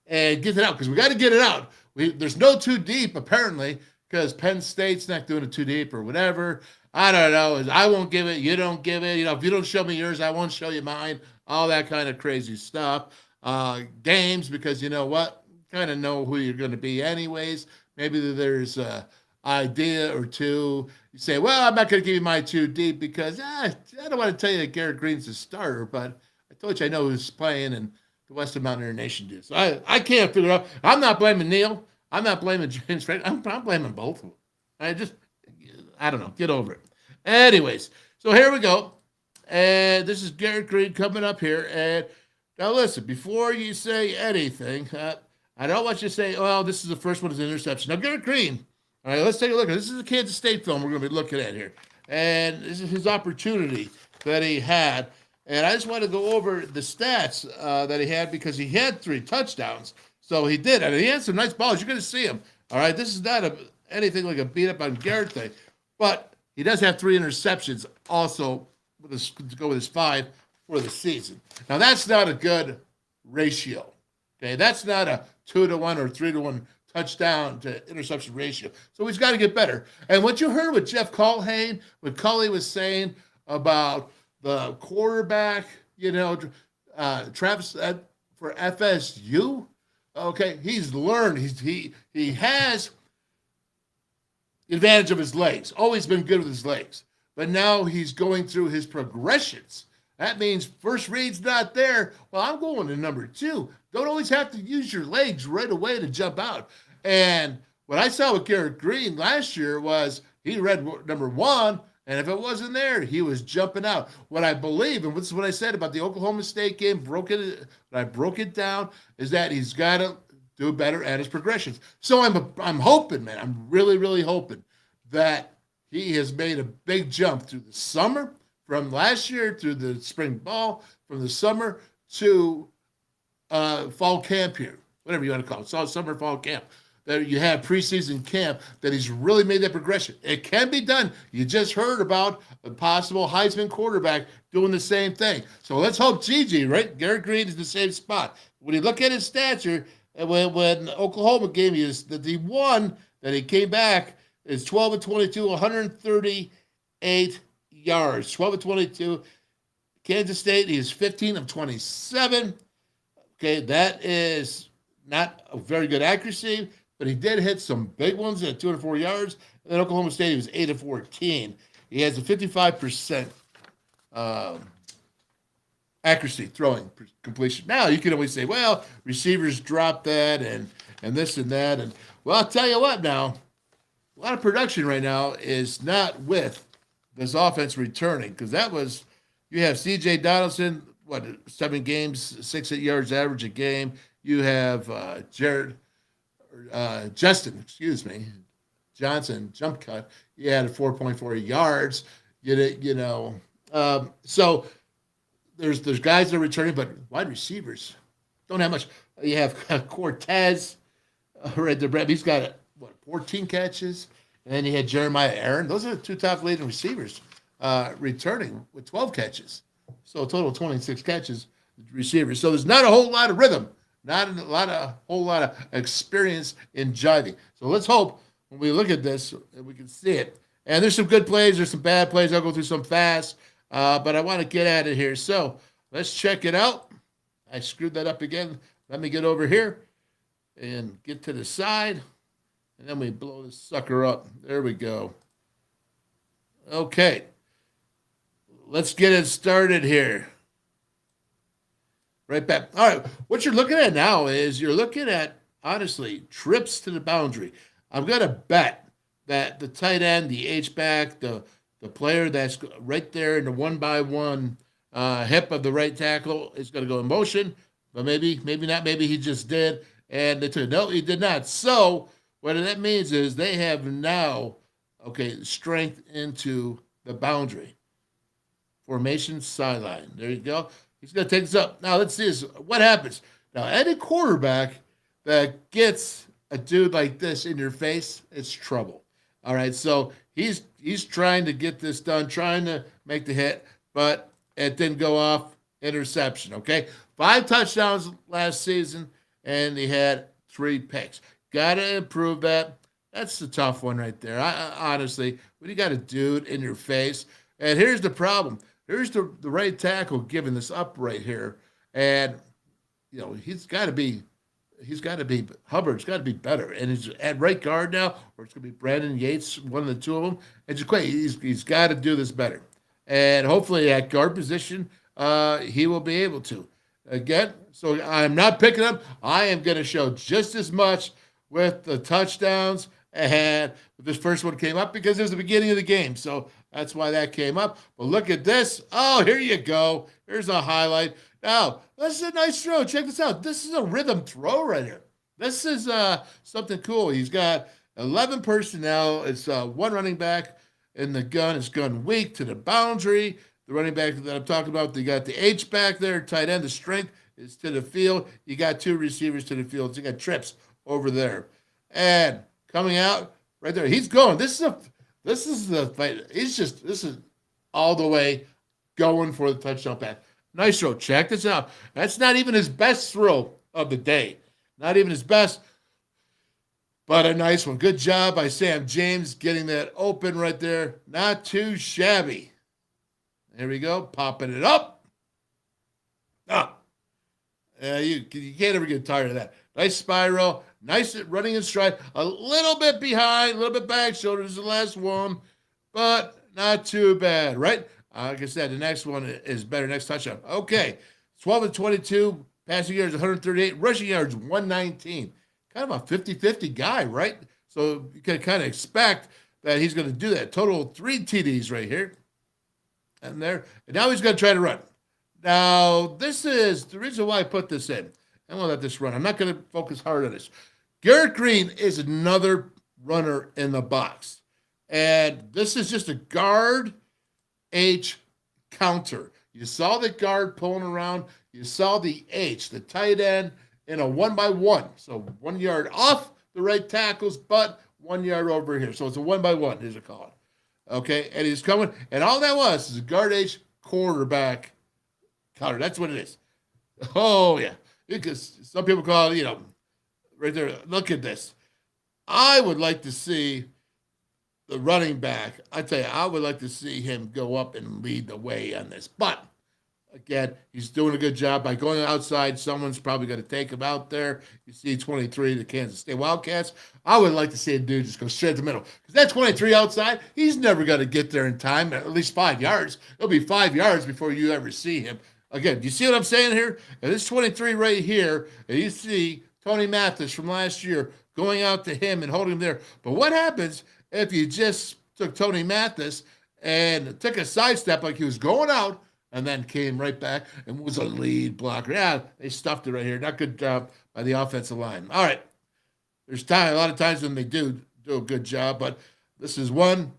and get it out because we got to get it out. There's no too deep, apparently, because Penn State's not doing it too deep or whatever. I don't know. I won't give it. You don't give it. You know, if you don't show me yours, I won't show you mine. All that kind of crazy stuff. Games, because you know what? Kind of know who you're going to be anyways. Maybe there's an idea or two. You say, well, I'm not going to give you my too deep because I don't want to tell you that Garrett Green's the starter, but I told you I know who's playing and the Western Mountaineer Nation do. So I can't figure it out. I'm not blaming Neil. I'm not blaming James Frank. I'm blaming both of them. I don't know. Get over it. Anyways, so here we go. And this is Garrett Green coming up here. And now listen, before you say anything, I don't want you to say, well, this is the first one is an interception. Now, Garrett Green, all right, let's take a look. This is a Kansas State film we're going to be looking at here. And this is his opportunity that he had. And I just want to go over the stats that he had because he had 3 touchdowns. So he did. And he had some nice balls. You're going to see him. All right, this is not anything like a beat up on Garrett thing. But he does have 3 interceptions also to go with his 5 for the season. Now, that's not a good ratio. Okay, that's not a 2-to-1 or 3-to-1 touchdown to interception ratio. So he's got to get better. And what you heard with Jeff Culhane, what Cully was saying about the quarterback, Travis for FSU. Okay, he's learned. He has the advantage of his legs. Always been good with his legs, but now he's going through his progressions. That means first read's not there. Well, I'm going to number 2. Don't always have to use your legs right away to jump out. And what I saw with Garrett Green last year was he read number 1, and if it wasn't there, he was jumping out. What I believe, and this is what I said about the Oklahoma State game, I broke it down, is that he's got to do better at his progressions. So I'm hoping, man, I'm really, really hoping that he has made a big jump through the summer, from last year to the spring ball, from the summer to fall camp here, whatever you want to call it, summer, fall camp. That you have preseason camp, that he's really made that progression. It can be done. You just heard about a possible Heisman quarterback doing the same thing. So let's hope Gigi, right? Garrett Green is in the same spot. When you look at his stature, when Oklahoma game that he won, that he came back, is 12 of 22, 138 yards. 12 of 22. Kansas State, he is 15 of 27. Okay, that is not a very good accuracy, but he did hit some big ones at 204 yards. And then Oklahoma State, he was 8 of 14. He has a 55% accuracy throwing completion. Now, you can always say, well, receivers dropped that and this and that. And, well, I'll tell you what now, a lot of production right now is not with this offense returning, because that was, you have C.J. Donaldson, 7 games, 6 yards average a game. You have Justin Johnson, jump cut. He had 4.4 yards. So there's guys that are returning, but wide receivers don't have much. You have Cortez right there. He's got 14 catches, and then you had Jeremiah Aaron. Those are the 2 top leading receivers returning with 12 catches. So a total of 26 catches receivers. So there's not a whole lot of rhythm, not a whole lot of experience in jiving. So let's hope when we look at this, we can see it. And there's some good plays, there's some bad plays. I'll go through some fast, but I want to get at it here. So let's check it out. I screwed that up again. Let me get over here and get to the side, and then we blow this sucker up. There we go. Okay. Let's get it started here. Right back. All right. What you're looking at now is you're looking at, honestly, trips to the boundary. I'm going to bet that the tight end, the H-back, the player that's right there in the 1-by-1 hip of the right tackle is going to go in motion, but maybe not. Maybe he just did. And they took, no, he did not. So what that means is they have now, strength into the boundary. Formation sideline. There you go. He's going to take this up. Now, let's see this. What happens? Now, any quarterback that gets a dude like this in your face, it's trouble. All right, so he's trying to get this done, trying to make the hit, but it didn't go off. Interception, okay? 5 touchdowns last season, and he had 3 picks. Got to improve that. That's the tough one right there. Honestly, when you got a dude in your face, and here's the problem. Here's the right tackle giving this up right here. And, Hubbard's got to be better. And he's at right guard now, or it's going to be Brandon Yates, one of the 2 of them. And he's got to do this better. And hopefully at guard position, he will be able to. Again, so I'm not picking him. I am going to show just as much with the touchdowns. And this first one came up because it was the beginning of the game. So that's why that came up. But look at this. Oh, here you go. Here's a highlight. Now, this is a nice throw. Check this out. This is a rhythm throw right here. This is something cool. He's got 11 personnel. It's 1 running back in the gun. It's gun weak to the boundary. The running back that I'm talking about, they got the H back there, tight end. The strength is to the field. You got 2 receivers to the field. So you got trips over there. And coming out right there. He's going. This is the fight. This is all the way going for the touchdown pass. Nice throw. Check this out. That's not even his best throw of the day. Not even his best, but a nice one. Good job by Sam James getting that open right there. Not too shabby. There we go. Popping it up. You can't ever get tired of that. Nice spiral, nice running in stride, a little bit behind, a little bit back, shoulders the last one, but not too bad, right? Like I said, the next one is better. Next touchdown. Okay, 12 and 22, passing yards 138, rushing yards 119. Kind of a 50-50 guy, right? So you can kind of expect that he's going to do that. Total 3 TDs right here and there. And now he's going to try to run. Now, this is the reason why I put this in. I'm going to let this run. I'm not going to focus hard on this. Garrett Green is another runner in the box. And this is just a guard H counter. You saw the guard pulling around. You saw the H, the tight end, in a 1-by-1. So 1 yard off the right tackles, but 1 yard over here. So it's a 1-by-1, as you call it. Okay, and he's coming. And all that was is a guard H quarterback counter. That's what it is. Oh, yeah. Because some people call it, right there. Look at this. I would like to see the running back. I tell you, I would like to see him go up and lead the way on this. But, again, he's doing a good job. By going outside, someone's probably going to take him out there. You see 23, the Kansas State Wildcats. I would like to see a dude just go straight to the middle. Because that 23 outside, he's never going to get there in time, at least 5 yards. It'll be 5 yards before you ever see him. Again, do you see what I'm saying here? And this 23 right here, and you see Tony Mathis from last year going out to him and holding him there. But what happens if you just took Tony Mathis and took a sidestep like he was going out and then came right back and was a lead blocker? Yeah, they stuffed it right here. Not good job by the offensive line. All right. There's a lot of times when they do a good job, but this is one,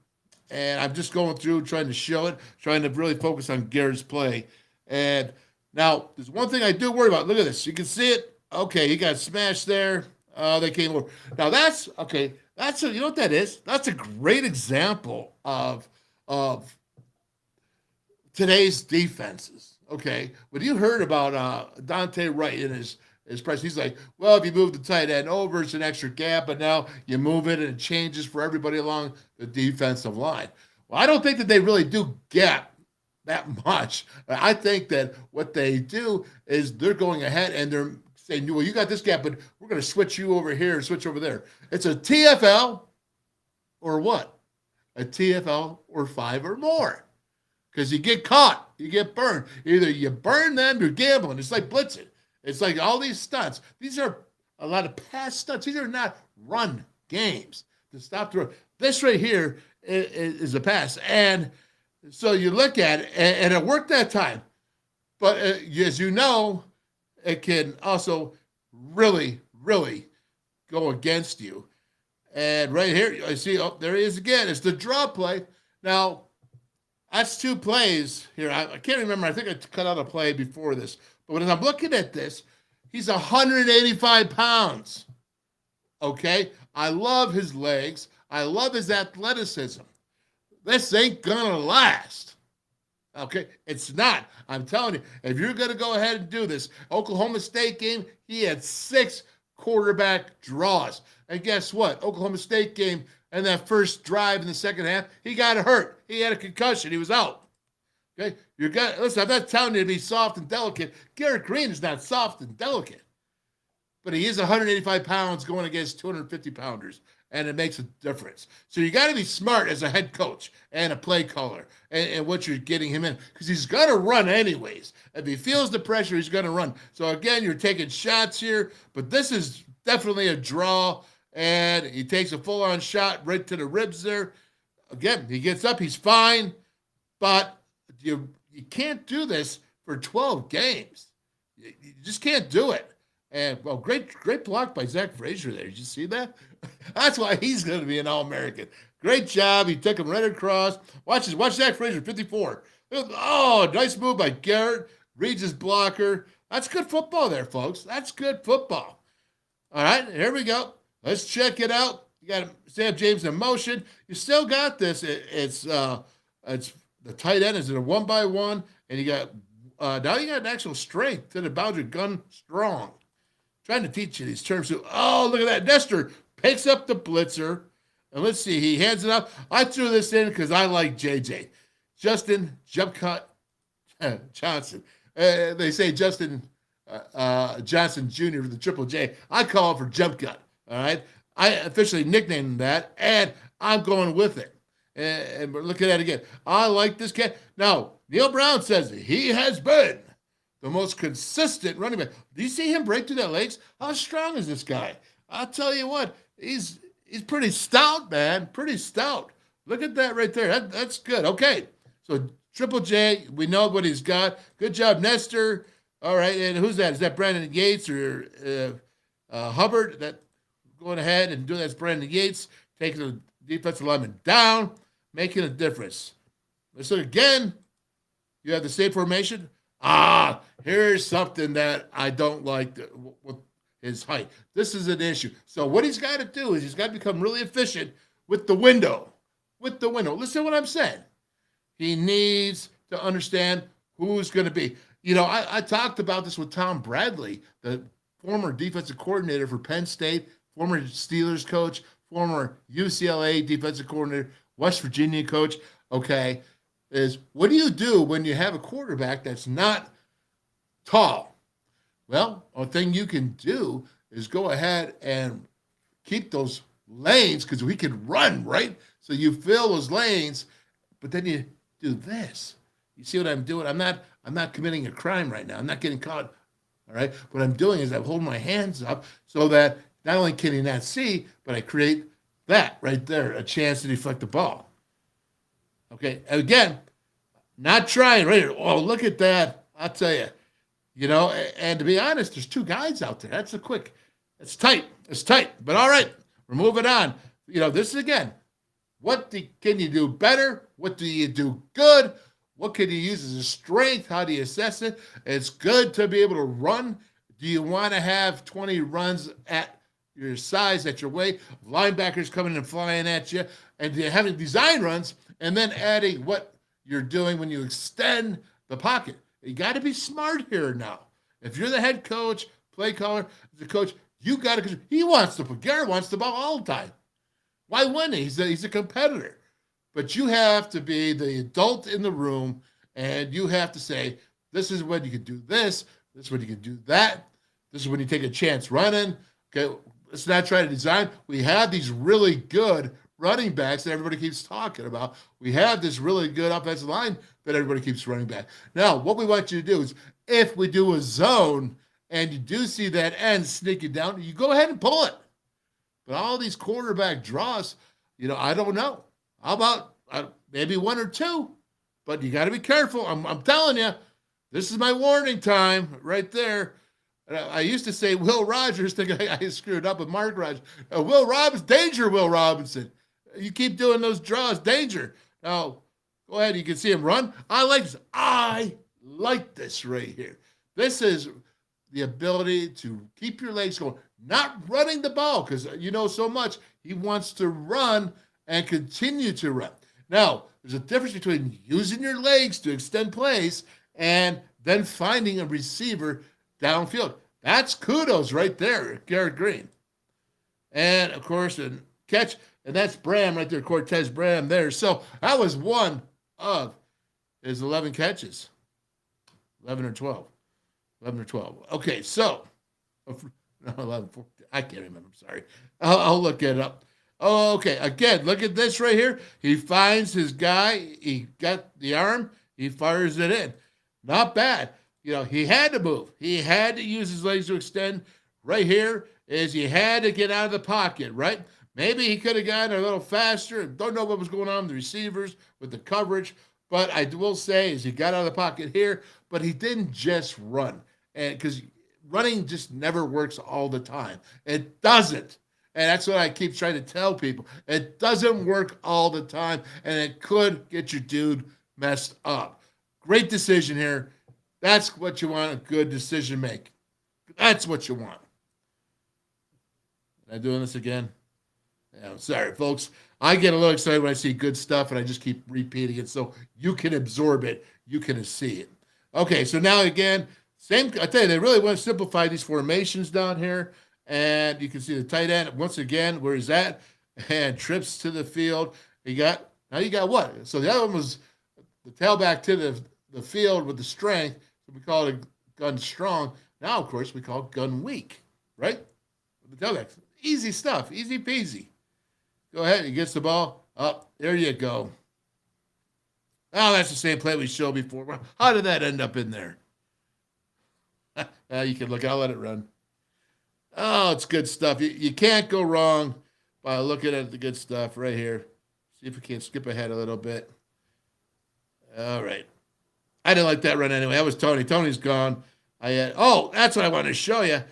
and I'm just going through trying to show it, trying to really focus on Garrett's play. And now, there's one thing I do worry about. Look at this. You can see it. Okay, he got smashed there. They came over. Now, that's, okay, you know what that is? That's a great example of today's defenses, okay? When you heard about Dante Wright in his press, he's like, well, if you move the tight end over, it's an extra gap, but now you move it and it changes for everybody along the defensive line. Well, I don't think that they really do gap that much. I think that what they do is they're going ahead and they're saying, well, you got this gap, but we're going to switch you over here and switch over there. It's a TFL or what? A TFL or 5 or more. Because you get caught, you get burned. Either you burn them, you're gambling. It's like blitzing. It's like all these stunts. These are a lot of pass stunts. These are not run games to stop the run. This right here is a pass. And so you look at it, and it worked that time. But as you know, it can also really, really go against you. And right here, I see, oh, there he is again. It's the draw play. Now, that's 2 plays here. I can't remember. I think I cut out a play before this. But when I'm looking at this, he's 185 pounds. Okay? I love his legs. I love his athleticism. This ain't gonna last. Okay? It's not. I'm telling you, if you're gonna go ahead and do this, Oklahoma State game, he had 6 quarterback draws. And guess what? Oklahoma State game and that first drive in the second half, he got hurt. He had a concussion. He was out. Okay? Listen, I'm not telling you to be soft and delicate. Garrett Green is not soft and delicate. But he is 185 pounds going against 250 pounders. And it makes a difference. So you got to be smart as a head coach and a play caller and what you're getting him in. Because he's going to run anyways. If he feels the pressure, he's going to run. So, again, you're taking shots here. But this is definitely a draw. And he takes a full-on shot right to the ribs there. Again, he gets up. He's fine. But you can't do this for 12 games. You just can't do it. And, well, great block by Zach Frazier there. Did you see that? That's why he's going to be an All-American. Great job. He took him right across. Watch Zach Frazier, 54. Oh, nice move by Garrett. Reads his blocker. That's good football there, folks. That's good football. All right, here we go. Let's check it out. You got Sam James in motion. You still got this. It's the tight end is in a 1-by-1, and you got now you got an actual strength to the boundary, gun strong. Trying to teach you these terms. Oh, look at that. Nestor picks up the blitzer. And let's see. He hands it up. I threw this in because I like JJ. Justin Jump Cut Johnson. They say Justin Johnson Jr. for the Triple J. I call it for jump cut. All right. I officially nicknamed him that, and I'm going with it. And we're looking at it again. I like this cat. Now, Neil Brown says he has been the most consistent running back. Do you see him break through that legs? How strong is this guy? I'll tell you what, he's pretty stout, man. Pretty stout. Look at that right there. That's good. Okay. So Triple J, we know what he's got. Good job, Nestor. All right. And who's that? Is that Brandon Yates or Hubbard? That going ahead and doing that's Brandon Yates, taking the defensive lineman down, making a difference. Let's look again. You have the same formation. Here's something that I don't like with his height. This is an issue. So what he's got to do is he's got to become really efficient with the window. With the window. Listen to what I'm saying. He needs to understand who's going to be. You know, I talked about this with Tom Bradley, the former defensive coordinator for Penn State, former Steelers coach, former UCLA defensive coordinator, West Virginia coach. Okay, is what do you do when you have a quarterback that's not tall? Well, a thing you can do is go ahead and keep those lanes because we can run, right? So you fill those lanes, but then you do this. You see what I'm doing? I'm not committing a crime right now. I'm not getting caught. All right. What I'm doing is I'm holding my hands up so that not only can he not see, but I create that right there, a chance to deflect the ball. Okay. And again, not trying right here. Oh, look at that. I'll tell you. You know, and to be honest, there's two guys out there. It's tight. It's tight. But all right, we're moving on. You know, this is again, can you do better? What do you do good? What can you use as a strength? How do you assess it? It's good to be able to run. Do you want to have 20 runs at your size, at your weight, linebackers coming and flying at you, and having design runs, and then adding what you're doing when you extend the pocket? You got to be smart here now. If you're the head coach, play caller, the coach, you got to. Garrett wants the ball all the time. Why wouldn't he? He's a competitor. But you have to be the adult in the room, and you have to say, this is when you can do this. This is when you can do that. This is when you take a chance running. Okay, let's not try to design. We have these really good running backs that everybody keeps talking about. We have this really good offensive line that everybody keeps running back. Now, what we want you to do is if we do a zone and you do see that end sneaking down, you go ahead and pull it. But all these quarterback draws, you know, I don't know. How about maybe one or two? But you got to be careful. I'm telling you, this is my warning time right there. I used to say Will Rogers, think I screwed up with Mark Rogers. Will Robinson, danger, Will Robinson. You keep doing those draws, danger. Now, go ahead. You can see him run. I like this right here. This is the ability to keep your legs going, not running the ball because you know so much. He wants to run and continue to run. Now, there's a difference between using your legs to extend plays and then finding a receiver downfield. That's kudos right there, Garrett Green. And, of course, a catch, and that's Bram right there, Cortez Bram there. So that was one of his 11 catches, 11 or 12. 11 or 12. Okay, so, no, 11, 14, I can't remember, I'm sorry. I'll look it up. Oh, okay, again, look at this right here. He finds his guy, he got the arm, he fires it in. Not bad. You know, he had to move. He had to use his legs to extend. Right here is he had to get out of the pocket, right? Maybe he could have gotten a little faster. Don't know what was going on with the receivers, with the coverage. But I will say is he got out of the pocket here, but he didn't just run. And because running just never works all the time. It doesn't. And that's what I keep trying to tell people. It doesn't work all the time, and it could get your dude messed up. Great decision here. That's what you want, a good decision make. That's what you want. Am I doing this again? Yeah, I'm sorry, folks. I get a little excited when I see good stuff, and I just keep repeating it so you can absorb it. You can see it. Okay, so now again, I tell you, they really want to simplify these formations down here. And you can see the tight end, once again, where he's at, and trips to the field. Now you got what? So the other one was the tailback to the field with the strength. So we call it a gun strong. Now, of course, we call gun week, right? The tailback. Easy stuff. Easy peasy. Go ahead. He gets the ball. Up. There you go. Oh, that's the same play we showed before. How did that end up in there? You can look. I'll let it run. Oh, it's good stuff. You can't go wrong by looking at the good stuff right here. See if we can skip ahead a little bit. All right. I didn't like that run anyway. That was Tony. Tony's gone. That's what I wanted to show you.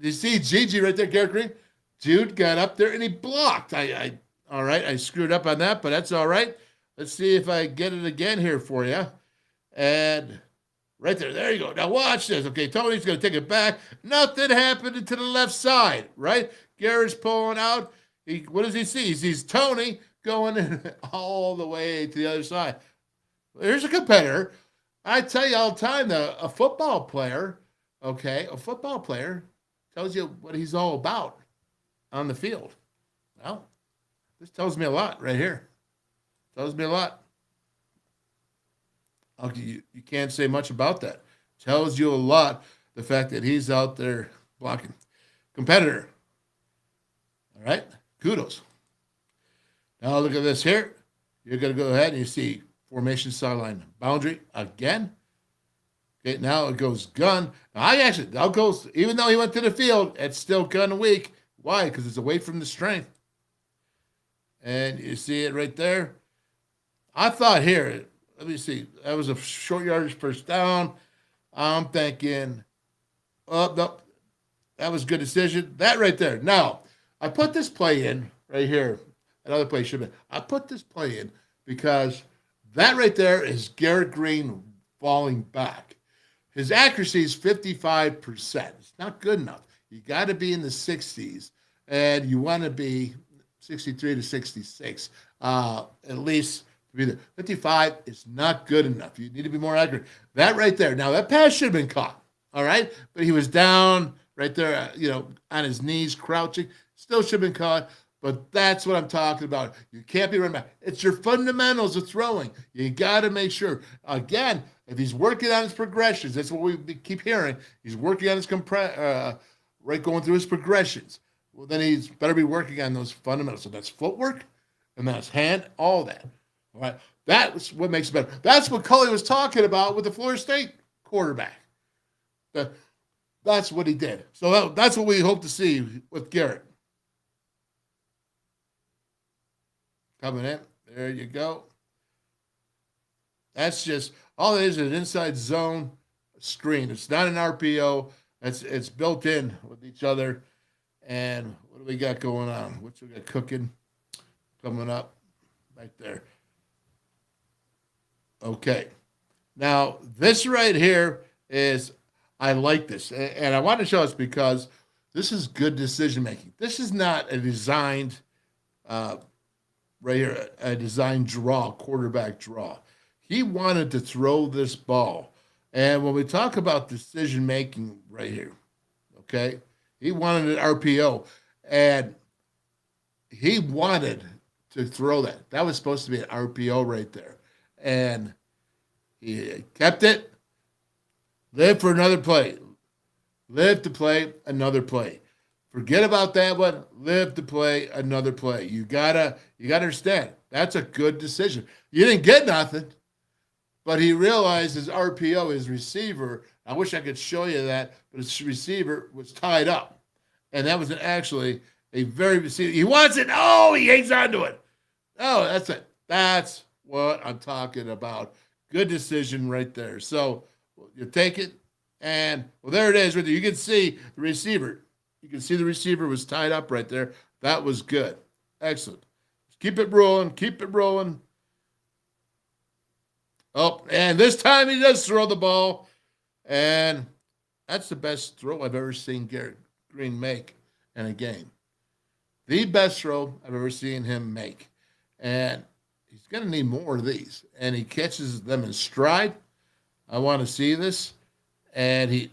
You see Gigi right there, Garrett Green? Dude got up there and he blocked. All right, I screwed up on that, but that's all right. Let's see if I get it again here for you. And right there you go. Now watch this. Okay, Tony's going to take it back. Nothing happened to the left side, right? Garrett's pulling out. What does he see? He sees Tony going all the way to the other side. Here's a competitor. I tell you all the time, a football player, tells you what he's all about on the field. Well, this tells me a lot right here. Tells me a lot. Okay, you can't say much about that. Tells you a lot, the fact that he's out there blocking. Competitor. All right? Kudos. Now look at this here. You're going to go ahead and you see formation sideline boundary again. Okay, now it goes gun. Now I'll go, even though he went to the field, it's still gun weak. Why? Because it's away from the strength. And you see it right there. I thought here, let me see, that was a short yardage first down. I'm thinking, no, that was a good decision. That right there. Now, I put this play in right here. Another play should have been. I put this play in because that right there is Garrett Green falling back. His accuracy is 55%. It's not good enough. You got to be in the 60s, and you want to be 63 to 66, at least to be there. 55 is not good enough. You need to be more accurate. That right there. Now, that pass should have been caught, all right? But he was down right there, on his knees, crouching. Still should have been caught. But that's what I'm talking about. You can't be running back. It's your fundamentals of throwing. You got to make sure. Again, if he's working on his progressions, that's what we keep hearing. He's working on his going through his progressions. Well, then he's better be working on those fundamentals. So that's footwork, and that's hand, all that. All right, that's what makes it better. That's what Culhane was talking about with the Florida State quarterback. That's what he did. So that's what we hope to see with Garrett. Coming in. There you go. That's just, all it is an inside zone screen. It's not an RPO. It's built in with each other. And what do we got going on? What we got cooking? Coming up right there. Okay. Now, this right here is, I like this. And I want to show us because this is good decision making. This is not a designed right here, a design draw, quarterback draw. He wanted to throw this ball. And when we talk about decision making right here, okay, he wanted an RPO. And he wanted to throw that. That was supposed to be an RPO right there. And he kept it, lived for another play, lived to play another play. Forget about that one. Live to play another play. You gotta understand. That's a good decision. You didn't get nothing, but he realized his RPO, his receiver. I wish I could show you that, but his receiver was tied up, and that was actually a very receiver. He wants it. Oh, he hangs on to it. Oh, that's it. That's what I'm talking about. Good decision right there. So you take it, and there it is. Right there. You can see the receiver. You can see the receiver was tied up right there. That was good. Excellent. Keep it rolling. Keep it rolling. Oh, and this time he does throw the ball. And that's the best throw I've ever seen Garrett Green make in a game. The best throw I've ever seen him make. And he's going to need more of these. And he catches them in stride. I want to see this. And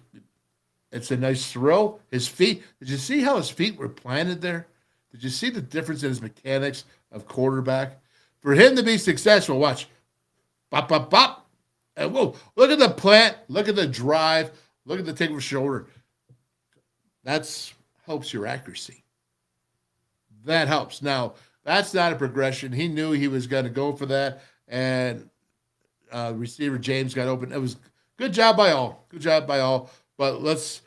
it's a nice throw. His feet, did you see how his feet were planted there? Did you see the difference in his mechanics of quarterback? For him to be successful, watch. Bop, bop, bop. And whoa, look at the plant. Look at the drive. Look at the tape of shoulder. That's helps your accuracy. That helps. Now, that's not a progression. He knew he was going to go for that, and receiver James got open. It was good job by all. Good job by all. But let's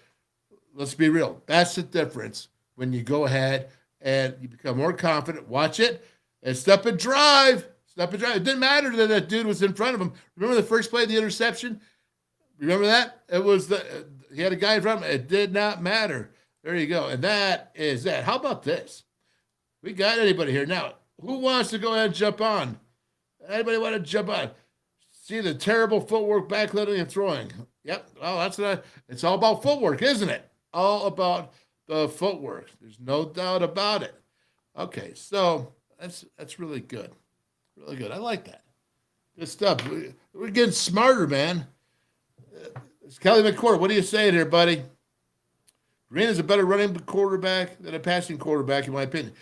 be real. That's the difference when you go ahead and you become more confident. Watch it and step and drive. Step and drive. It didn't matter that that dude was in front of him. Remember the first play of the interception? Remember that? It was he had a guy in front of him. It did not matter. There you go. And that is that. How about this? We got anybody here. Now, who wants to go ahead and jump on? Anybody want to jump on? See the terrible footwork, backletting, and throwing. Yep. Well, that's what it's all about footwork, isn't it? All about the footwork. There's no doubt about it. Okay, so that's really good. Really good. I like that. Good stuff. We're getting smarter, man. It's Kelly McCord. What are you saying here, buddy? Green is a better running quarterback than a passing quarterback, in my opinion.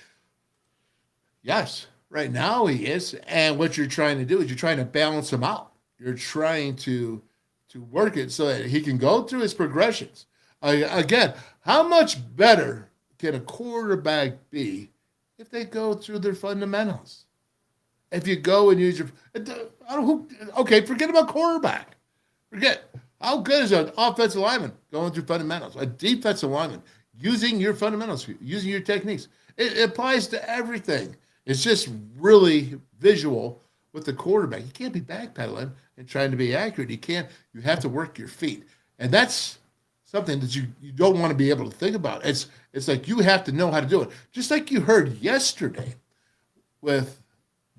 Yes, right now he is. And what you're trying to do is you're trying to balance him out. You're trying to work it so that he can go through his progressions. Again, how much better can a quarterback be if they go through their fundamentals? If you go and use your forget about quarterback. Forget. How good is an offensive lineman going through fundamentals? A defensive lineman using your fundamentals, using your techniques. It applies to everything. It's just really visual with the quarterback. You can't be backpedaling and trying to be accurate. You have to work your feet. And that's something that you don't want to be able to think about. It's like you have to know how to do it. Just like you heard yesterday with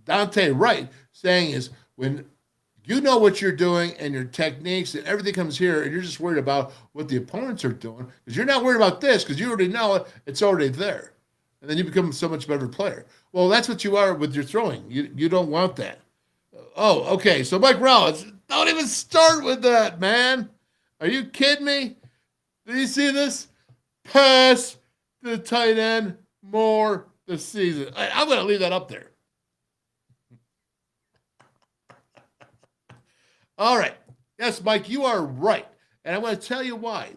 Dante Wright saying is when you know what you're doing and your techniques and everything comes here and you're just worried about what the opponents are doing because you're not worried about this because you already know it. It's already there. And then you become so much better player. Well, that's what you are with your throwing. You don't want that. Oh, okay. So Mike Rollins, don't even start with that, man. Are you kidding me? Did you see this? Pass the tight end more this season. I'm going to leave that up there. All right. Yes, Mike, you are right. And I want to tell you why.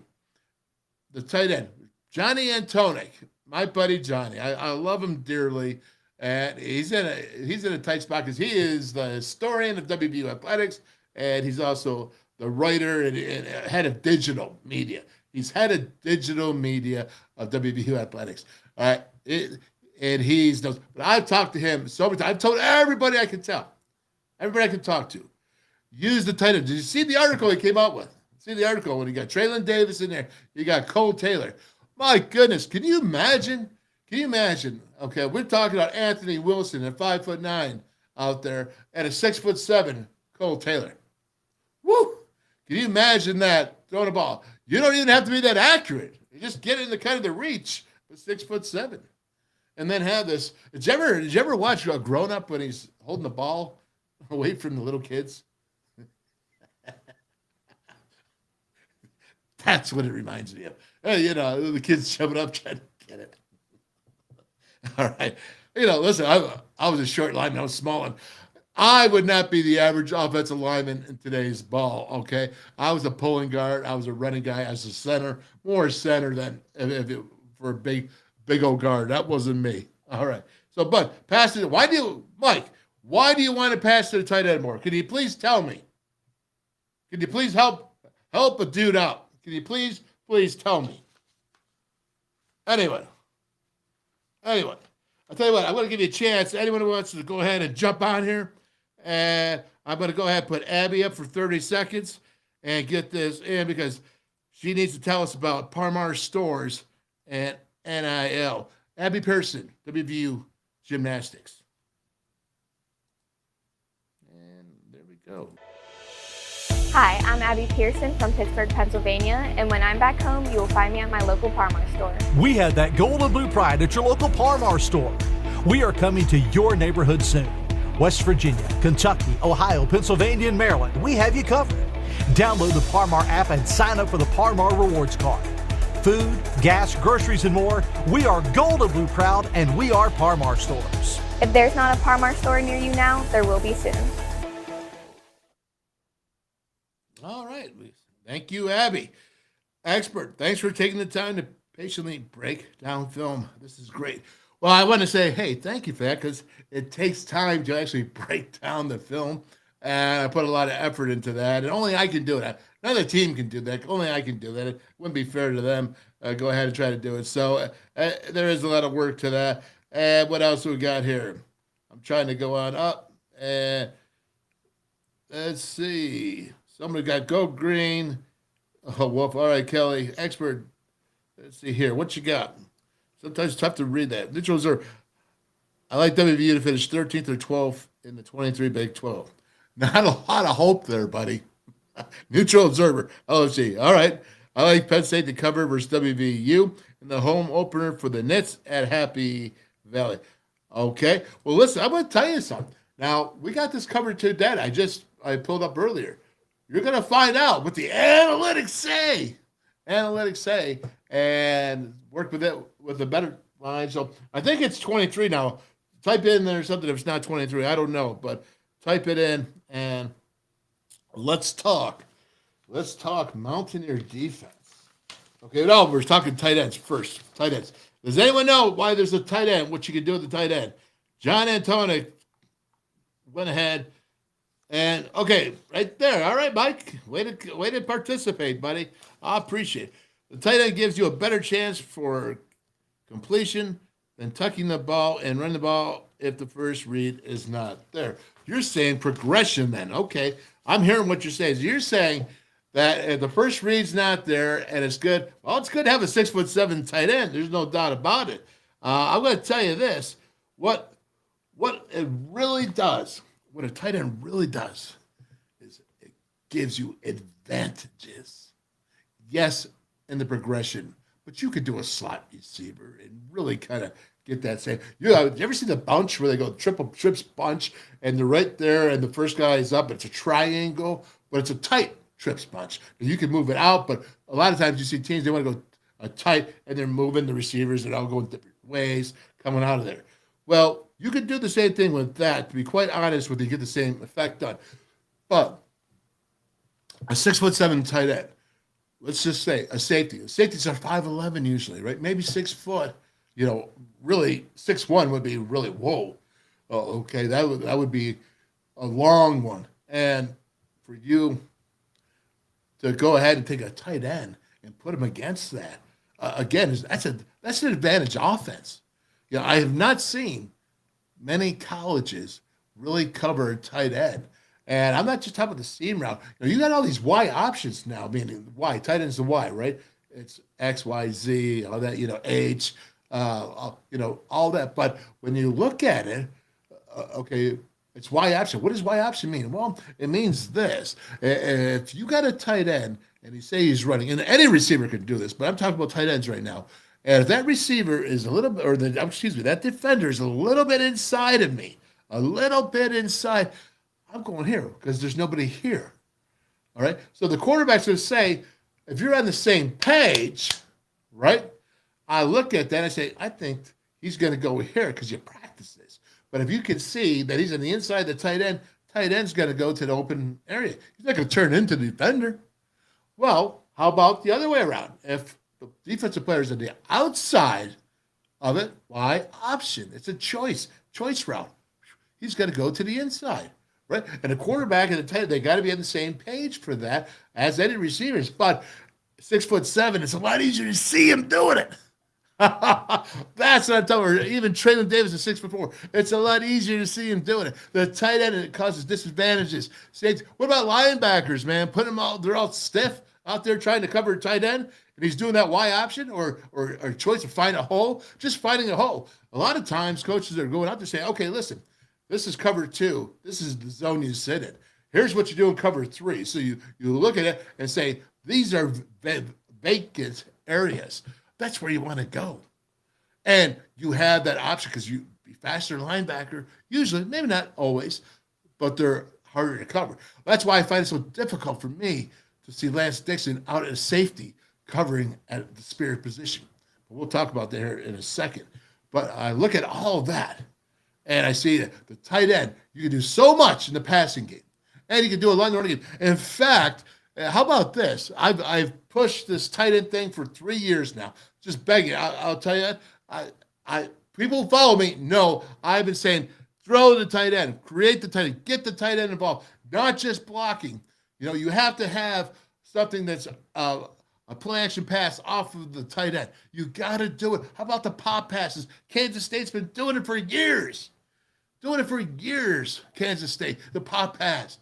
The tight end, Johnny Antonik, my buddy Johnny. I love him dearly. And he's in a tight spot because he is the historian of WVU athletics, and he's also the writer and head of digital media. He's head of digital media of WVU athletics. All right, and he's knows. But I've talked to him so many times. I've told everybody I can talk to. Use the tight end. Did you see the article he came out with? See the article when he got Traylon Davis in there. You got Cole Taylor. My goodness, can you imagine? Can you imagine? Okay, we're talking about Anthony Wilson at 5'9" out there and a 6'7" Cole Taylor. Woo! Can you imagine that throwing a ball? You don't even have to be that accurate. You just get in the kind of the reach with 6'7", and then have this. Did you ever watch a grown up when he's holding the ball away from the little kids? That's what it reminds me of. The kids jumping up trying to get it. All right. Listen, I was a short lineman. I was small. And I would not be the average offensive lineman in today's ball, okay? I was a pulling guard. I was a running guy. I was a center, more center than for a big old guard. That wasn't me. All right. So, but pass it. Mike, why do you want to pass to the tight end more? Can you please tell me? Can you please help a dude out? Can you please tell me? Anyway, I'll tell you what, I'm going to give you a chance. Anyone who wants to go ahead and jump on here, and I'm going to go ahead and put Abby up for 30 seconds and get this in because she needs to tell us about Parmar Stores and NIL. Abby Pearson, WVU Gymnastics. And there we go. Hi, I'm Abby Pearson from Pittsburgh, Pennsylvania, and when I'm back home, you will find me at my local Parmar store. We have that gold and blue pride at your local Parmar store. We are coming to your neighborhood soon. West Virginia, Kentucky, Ohio, Pennsylvania, and Maryland, we have you covered. Download the Parmar app and sign up for the Parmar Rewards Card. Food, gas, groceries, and more, we are gold and blue proud, and we are Parmar stores. If there's not a Parmar store near you now, there will be soon. All right. Thank you, Abby. Expert, thanks for taking the time to patiently break down film. This is great. Well, I want to say, hey, thank you for that because it takes time to actually break down the film. And I put a lot of effort into that. And only I can do it. Another team can do that. Only I can do that. It wouldn't be fair to them. Go ahead and try to do it. So there is a lot of work to that. And what else we got here? I'm trying to go on up. And let's see. Somebody got Go Green. Oh, Wolf. All right, Kelly. Expert. Let's see here. What you got? Sometimes it's tough to read that. Neutrals are, I like WVU to finish 13th or 12th in the 23 Big 12. Not a lot of hope there, buddy. Neutral observer. LSG. All right. I like Penn State to cover versus WVU in the home opener for the Nits at Happy Valley. Okay. Well, listen, I'm going to tell you something. Now, we got this covered to dead. I pulled up earlier. You're going to find out what the analytics say. And work with it with a better line. So I think it's 23 now. Type in there something if it's not 23. I don't know, but type it in and let's talk. Let's talk Mountaineer defense. Okay, no, we're talking tight ends first. Tight ends. Does anyone know why there's a tight end? What you can do with the tight end? John Antonic went ahead and okay, right there. All right, Mike. Way to participate, buddy. I appreciate it. The tight end gives you a better chance for completion than tucking the ball and running the ball if the first read is not there. You're saying progression then. Okay, I'm hearing what you're saying. You're saying that if the first read's not there and it's good, well, it's good to have a 6'7" tight end. There's no doubt about it. I'm going to tell you this. What it really does, what a tight end really does is it gives you advantages. Yes, in the progression, but you could do a slot receiver and really kind of get that same. You ever see the bunch where they go trips bunch and they're right there and the first guy is up? It's a triangle, but it's a tight trips bunch. You can move it out, but a lot of times you see teams, they want to go tight and they're moving the receivers and all going different ways coming out of there. Well, you could do the same thing with that, to be quite honest with you, get the same effect done. But a 6'7" tight end, let's just say a safety. The safeties are 5'11" usually, right? Maybe 6 foot. Really 6'1" would be really whoa. Oh, okay, that would be a long one. And for you to go ahead and take a tight end and put him against that, again, that's an advantage offense. I have not seen many colleges really cover a tight end. And I'm not just talking about the seam route. You got all these Y options now, meaning Y, tight end's the Y, right? It's X, Y, Z, all that, H, all that. But when you look at it, okay, it's Y option. What does Y option mean? Well, it means this. If you got a tight end and you say he's running, and any receiver can do this, but I'm talking about tight ends right now. And if that receiver is a little bit, that defender is a little bit inside of me, I'm going here because there's nobody here. All right. So the quarterback's going to say, if you're on the same page, right? I look at that and I say, I think he's going to go here because you practice this. But if you can see that he's on the inside of the tight end's going to go to the open area. He's not going to turn into the defender. Well, how about the other way around? If the defensive player is on the outside of it, Y option. It's a choice route. He's going to go to the inside. Right, and the quarterback and the tight end, they got to be on the same page for that as any receivers. But 6'7", it's a lot easier to see him doing it. That's what I'm telling you. Even Traylon Davis is 6'4". It's a lot easier to see him doing it. The tight end, it causes disadvantages. What about linebackers, man? Put them all, they're all stiff out there trying to cover a tight end, and he's doing that Y option or choice to find a hole. Just finding a hole. A lot of times, coaches are going out there saying, okay, listen. This is cover 2. This is the zone you sit in. Here's what you do in cover 3. So you look at it and say, these are vacant areas. That's where you want to go. And you have that option because you be faster linebacker, usually, maybe not always, but they're harder to cover. That's why I find it so difficult for me to see Lance Dixon out at safety covering at the spirit position. But we'll talk about that here in a second. But I look at all of that. And I see that the tight end, you can do so much in the passing game. And you can do a lot in the running game. In fact, How about this? I've pushed this tight end thing for 3 years now. Just begging. I'll tell you, people who follow me know I've been saying throw the tight end, create the tight end, get the tight end involved, not just blocking. You have to have something that's a play action pass off of the tight end. You got to do it. How about the pop passes? Kansas State's been doing it for years. Kansas State, the pop pass.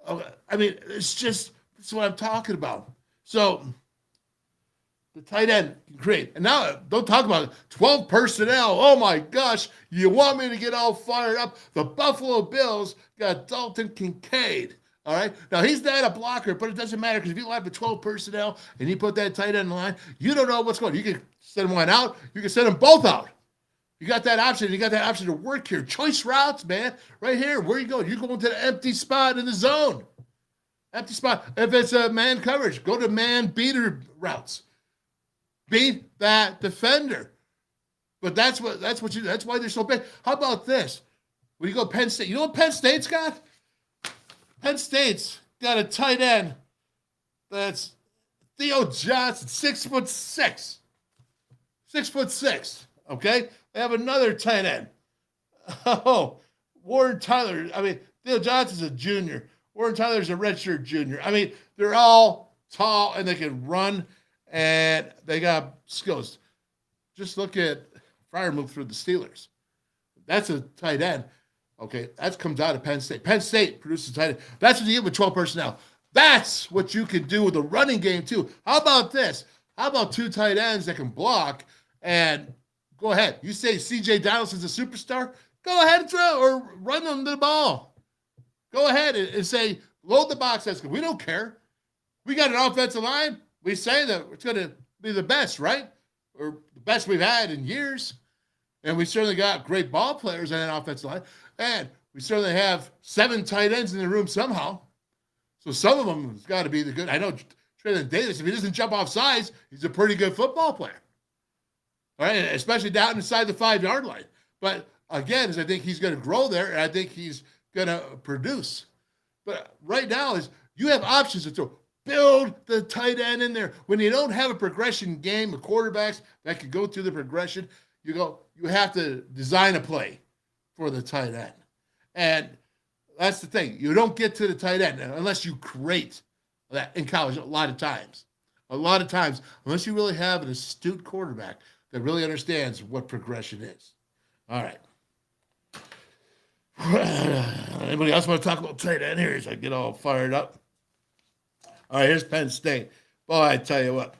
I mean, that's what I'm talking about. So the tight end can create. And now don't talk about 12 personnel. Oh my gosh, you want me to get all fired up? The Buffalo Bills got Dalton Kincaid. All right. Now he's not a blocker, but it doesn't matter because if you line with 12 personnel and you put that tight end in the line, you don't know what's going on. You can send one out, you can send them both out. You got that option. You got that option to work here. Choice routes, man. Right here. Where are you going? You're going to the empty spot in the zone. Empty spot. If it's a man coverage, go to man beater routes. Beat that defender. But that's why they're so big. How about this? When you go Penn State, you know what Penn State's got? Penn State's got a tight end that's Theo Johnson, 6'6". 6'6". Okay? They have another tight end. Oh, Warren Tyler. I mean, Theo Johnson's a junior. Warren Tyler's a redshirt junior. I mean, they're all tall and they can run and they got skills. Just look at Freiermuth for the Steelers. That's a tight end. Okay, that comes out of Penn State. Penn State produces tight end. That's what you get with 12 personnel. That's what you can do with the running game, too. How about this? How about 2 tight ends that can block and go ahead. You say C.J. Donaldson's a superstar? Go ahead and throw or run them the ball. Go ahead and say, load the box. That's good. We don't care. We got an offensive line. We say that it's going to be the best, right? Or the best we've had in years. And we certainly got great ball players on that offensive line. And we certainly have 7 tight ends in the room somehow. So some of them has got to be the good. I know Traylon Davis, if he doesn't jump off sides, he's a pretty good football player. All right, especially down inside the 5-yard line. But again, I think he's going to grow there, and I think he's going to produce. But right now is you have options to throw. Build the tight end in there. When you don't have a progression game of quarterbacks that can go through the progression, you have to design a play for the tight end. And that's the thing. You don't get to the tight end unless you create that in college a lot of times. Unless you really have an astute quarterback that really understands what progression is. All right. Anybody else want to talk about tight end here as I get all fired up? All right, here's Penn State. Boy, I tell you what.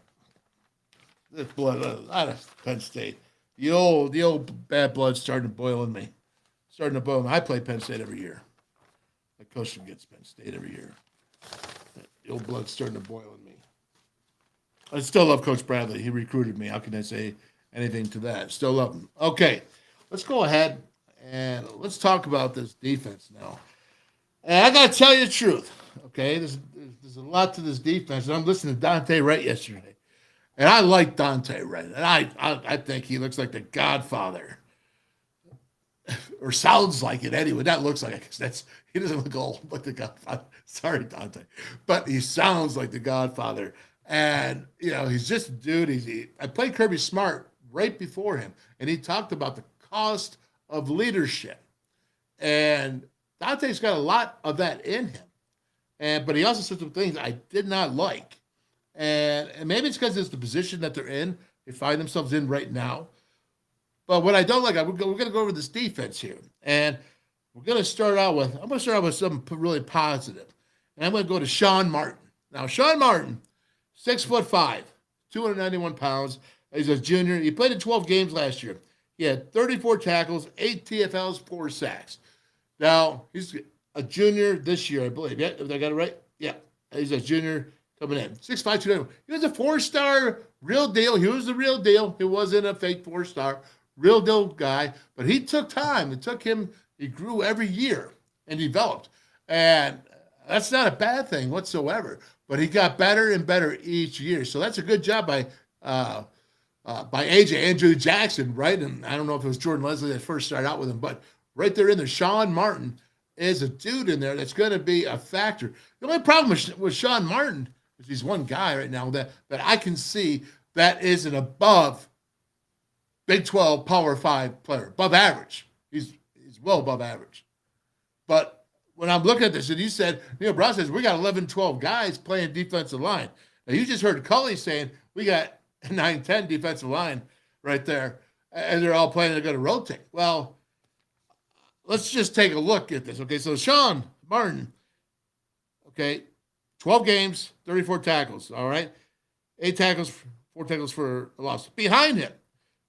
This blood out of Penn State. The old bad blood's starting to boil in me. I play Penn State every year. My coach gets Penn State every year. The old blood's starting to boil in me. I still love Coach Bradley. He recruited me. How can I say anything to that? Still love him. Okay, let's go ahead and let's talk about this defense now. And I got to tell you the truth, okay? There's a lot to this defense. And I'm listening to Dante Wright yesterday. And I like Dante Wright. And I think he looks like the Godfather. Or sounds like it anyway. That looks like it. He doesn't look old like the Godfather. Sorry, Dante. But he sounds like the Godfather. And, he's just a dude. I played Kirby Smart right before him. And he talked about the cost of leadership. And Dante's got a lot of that in him. But he also said some things I did not like. And maybe it's because it's the position that they're in. They find themselves in right now. But what I don't like, we're going to go over this defense here. And I'm going to start out with something really positive. And I'm going to go to Sean Martin. Now, Sean Martin, 6'5", 291 pounds. He's a junior. He played in 12 games last year. He had 34 tackles, 8 TFLs, 4 sacks. Now, he's a junior this year, I believe. Yeah, have I got it right? Yeah, he's a junior coming in. 6'5", 291. He was a 4-star real deal. He was the real deal. He wasn't a fake 4-star. Real deal guy, but he took time. It took him, he grew every year and developed. And that's not a bad thing whatsoever, but he got better and better each year. So that's a good job by AJ, Andrew Jackson, right? And I don't know if it was Jordan Leslie that first started out with him, but right there in there, Sean Martin is a dude in there that's going to be a factor. The only problem with Sean Martin is he's one guy right now that I can see that is an above Big 12 Power 5 player, above average. He's well above average. But when I'm looking at this, and you said, Neil Brown says, we got 11, 12 guys playing defensive line. Now, you just heard Cully saying, we got 9, 10 defensive line right there, and they're all playing, they're going to rotate. Well, let's just take a look at this. Okay, so Sean Martin, okay, 12 games, 34 tackles, all right? 8 tackles, 4 tackles for a loss. Behind him,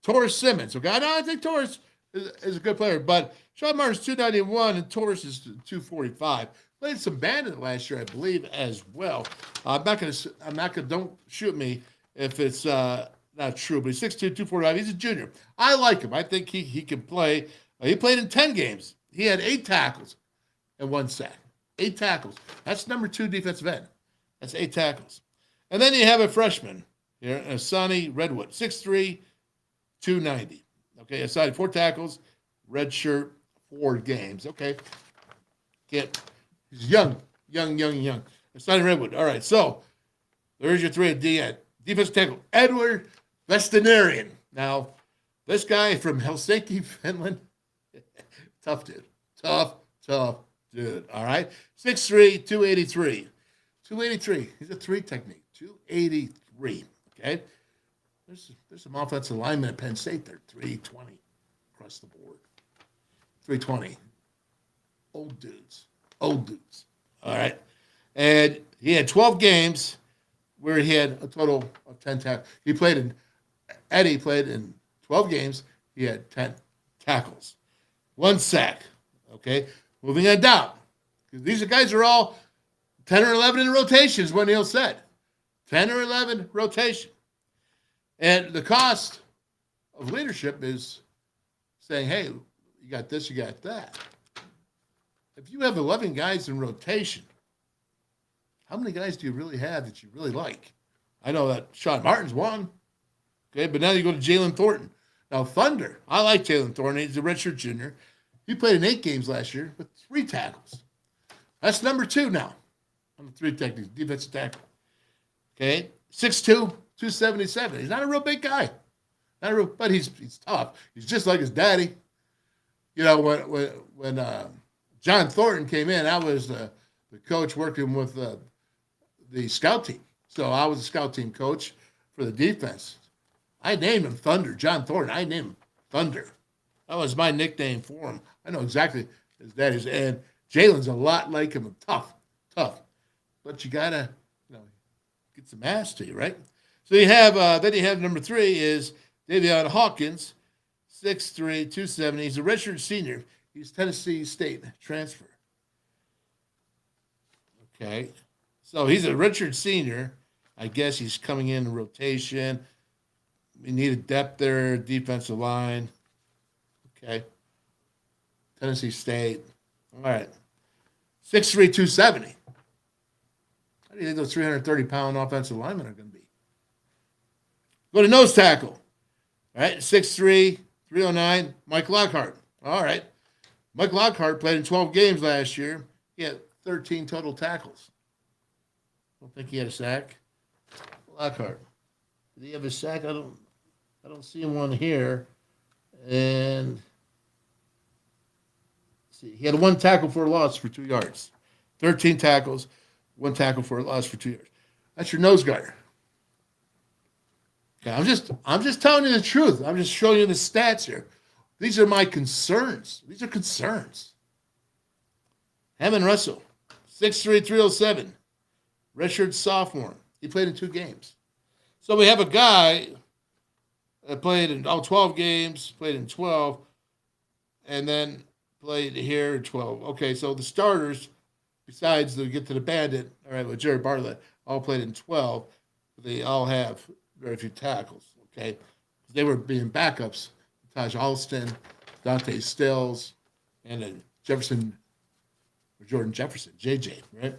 Torres Simmons. Okay, I think Torres is a good player, but Sean Martin's 291 and Torres is 245. Played some bandit last year, I believe, as well. I'm not gonna. Don't shoot me if it's not true. But he's 6'2", 245. He's a junior. I like him. I think he can play. He played in 10 games. He had 8 tackles and 1 sack. 8 tackles. That's number 2 defensive end. That's 8 tackles. And then you have a freshman here, Sonny Redwood, 6'3", 290. Okay, aside 4 tackles, red shirt, 4 games. Okay, he's young. Sonny Redwood. All right, so there's your 3 at DN. Defensive tackle, Edward Vestinarian. Now, this guy from Helsinki, Finland, tough dude. Tough dude. All right, 6'3", 283. 283. He's a 3 technique. 283. Okay. There's some offensive linemen at Penn State. They're 320 across the board. 320. Old dudes. All right. And he had 12 games where he had a total of 10 tackles. Eddie played in 12 games. He had 10 tackles. 1 sack. Okay. Moving on down. Because these guys are all 10 or 11 in rotations, what Neil said. 10 or 11 rotation. And the cost of leadership is saying, hey, you got this, you got that. If you have 11 guys in rotation, how many guys do you really have that you really like? I know that Sean Martin's one. Okay, but now you go to Jalen Thornton. Now, Thunder, I like Jalen Thornton. He's a redshirt junior. He played in 8 games last year with 3 tackles. That's number 2 now on the 3 techniques, defensive tackle. Okay, 6'2", 277. He's not a real big guy. But he's tough. He's just like his daddy. You know, when John Thornton came in, I was the coach working with the scout team. So I was a scout team coach for the defense. I named him Thunder, John Thornton. I named him Thunder. That was my nickname for him. I know exactly his daddy's. And Jalen's a lot like him. Tough. But you gotta, get some ass to you, right? So you have then you have number 3 is Davion Hawkins, 6'3", 270. He's a redshirt senior. He's Tennessee State transfer. Okay. So he's a redshirt senior. I guess he's coming in rotation. We need a depth there, defensive line. Okay. Tennessee State. All right. 6'3", 270. How do you think those 330-pound offensive linemen are going to be? Go to nose tackle. All right, 6'3", 309, Mike Lockhart. All right. Mike Lockhart played in 12 games last year. He had 13 total tackles. Don't think he had a sack. Lockhart. Did he have a sack? I don't see one here. And see, he had 1 tackle for a loss for 2 yards. 13 tackles, 1 tackle for a loss for 2 yards. That's your nose guard. Okay, I'm just telling you the truth. I'm just showing you the stats here. These are my concerns. These are concerns. Hammond Russell, 6'3", 307. Redshirt sophomore. He played in 2 games. So we have a guy that played in all 12 games, played in 12, and then played here in 12. Okay, so the starters, besides the get to the bandit, all right, with Jerry Bartlett, all played in 12. They all have very few tackles, okay? They were being backups. Taj Alston, Dante Stills, and then Jordan Jefferson, JJ, right?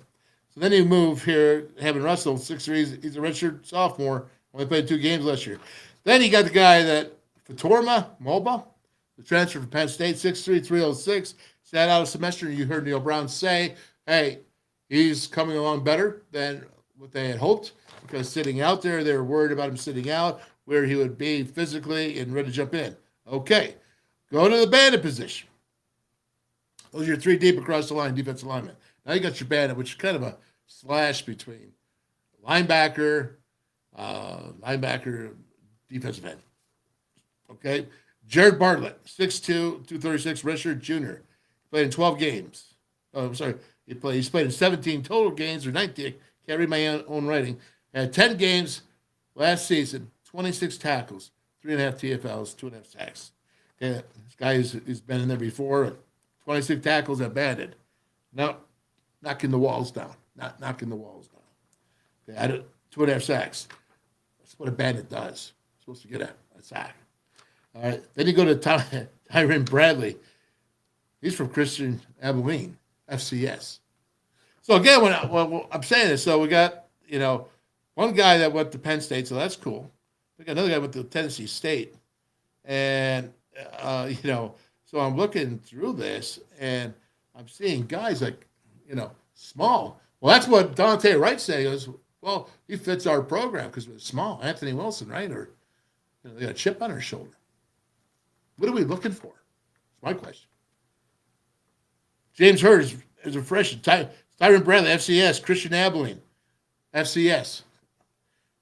So then you move here, having Russell, 6'3", he's a redshirt sophomore, only played 2 games last year. Then you got the guy that, Fatorma Moba, the transfer from Penn State, 6'3", 306, sat out a semester, and you heard Neil Brown say, hey, he's coming along better than what they had hoped, because sitting out there, they were worried about him sitting out, where he would be physically and ready to jump in. Okay, go to the bandit position. Those are your 3 deep across the line, defensive linemen. Now you got your bandit, which is kind of a slash between linebacker, defensive end. Okay, Jared Bartlett, 6'2", 236, redshirt junior. Played in 12 games. Oh, I'm sorry. He's played in 17 total games, or 19. Can't read my own writing. Had 10 games last season, 26 tackles, 3.5 TFLs, 2.5 sacks. Okay, this guy has been in there before. 26 tackles at bandit. Now, knocking the walls down. Not knocking the walls down. Okay, 2.5 sacks. That's what a bandit does. Supposed to get a sack. All right. Then you go to Tyron Bradley. He's from Christian Abilene, FCS. So again, when I'm saying this, so we got, one guy that went to Penn State, so that's cool. We got another guy went to Tennessee State. And, so I'm looking through this, and I'm seeing guys like, small. Well, that's what Dante Wright said. He goes, well, he fits our program because we're small. Anthony Wilson, right? Or they got a chip on their shoulder. What are we looking for? That's my question. James Hurd is a freshman. Tyron Bradley, FCS. Christian Abilene, FCS.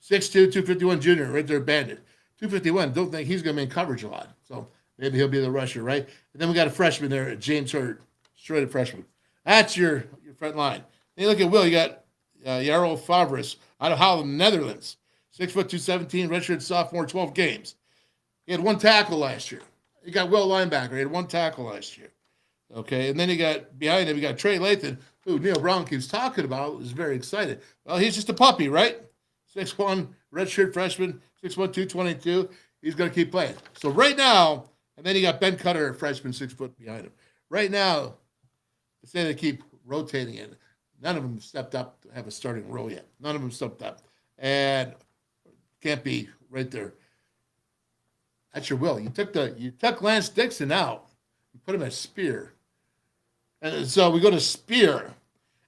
6'2", 251 junior, right there, bandit. 251, don't think he's going to be in coverage a lot. So maybe he'll be the rusher, right? And then we got a freshman there, James Hurd, straight up freshman. That's your front line. Then you look at Will, you got Jarl Favres out of Holland, Netherlands. 6', 217, redshirt sophomore, 12 games. He had 1 tackle last year. You got Will linebacker. He had 1 tackle last year. Okay, and then you got behind him, you got Trey Lathan, who Neil Brown keeps talking about, is very excited. Well, he's just a puppy, right? 6'1", redshirt freshman, 6'1", 222. He's going to keep playing. So right now, and then you got Ben Cutter, a freshman, 6 foot behind him. Right now, they say they keep rotating it. None of them stepped up to have a starting role yet. None of them stepped up. And can't be right there. That's your Will. You took Lance Dixon out. You put him at spear. And so we go to spear. And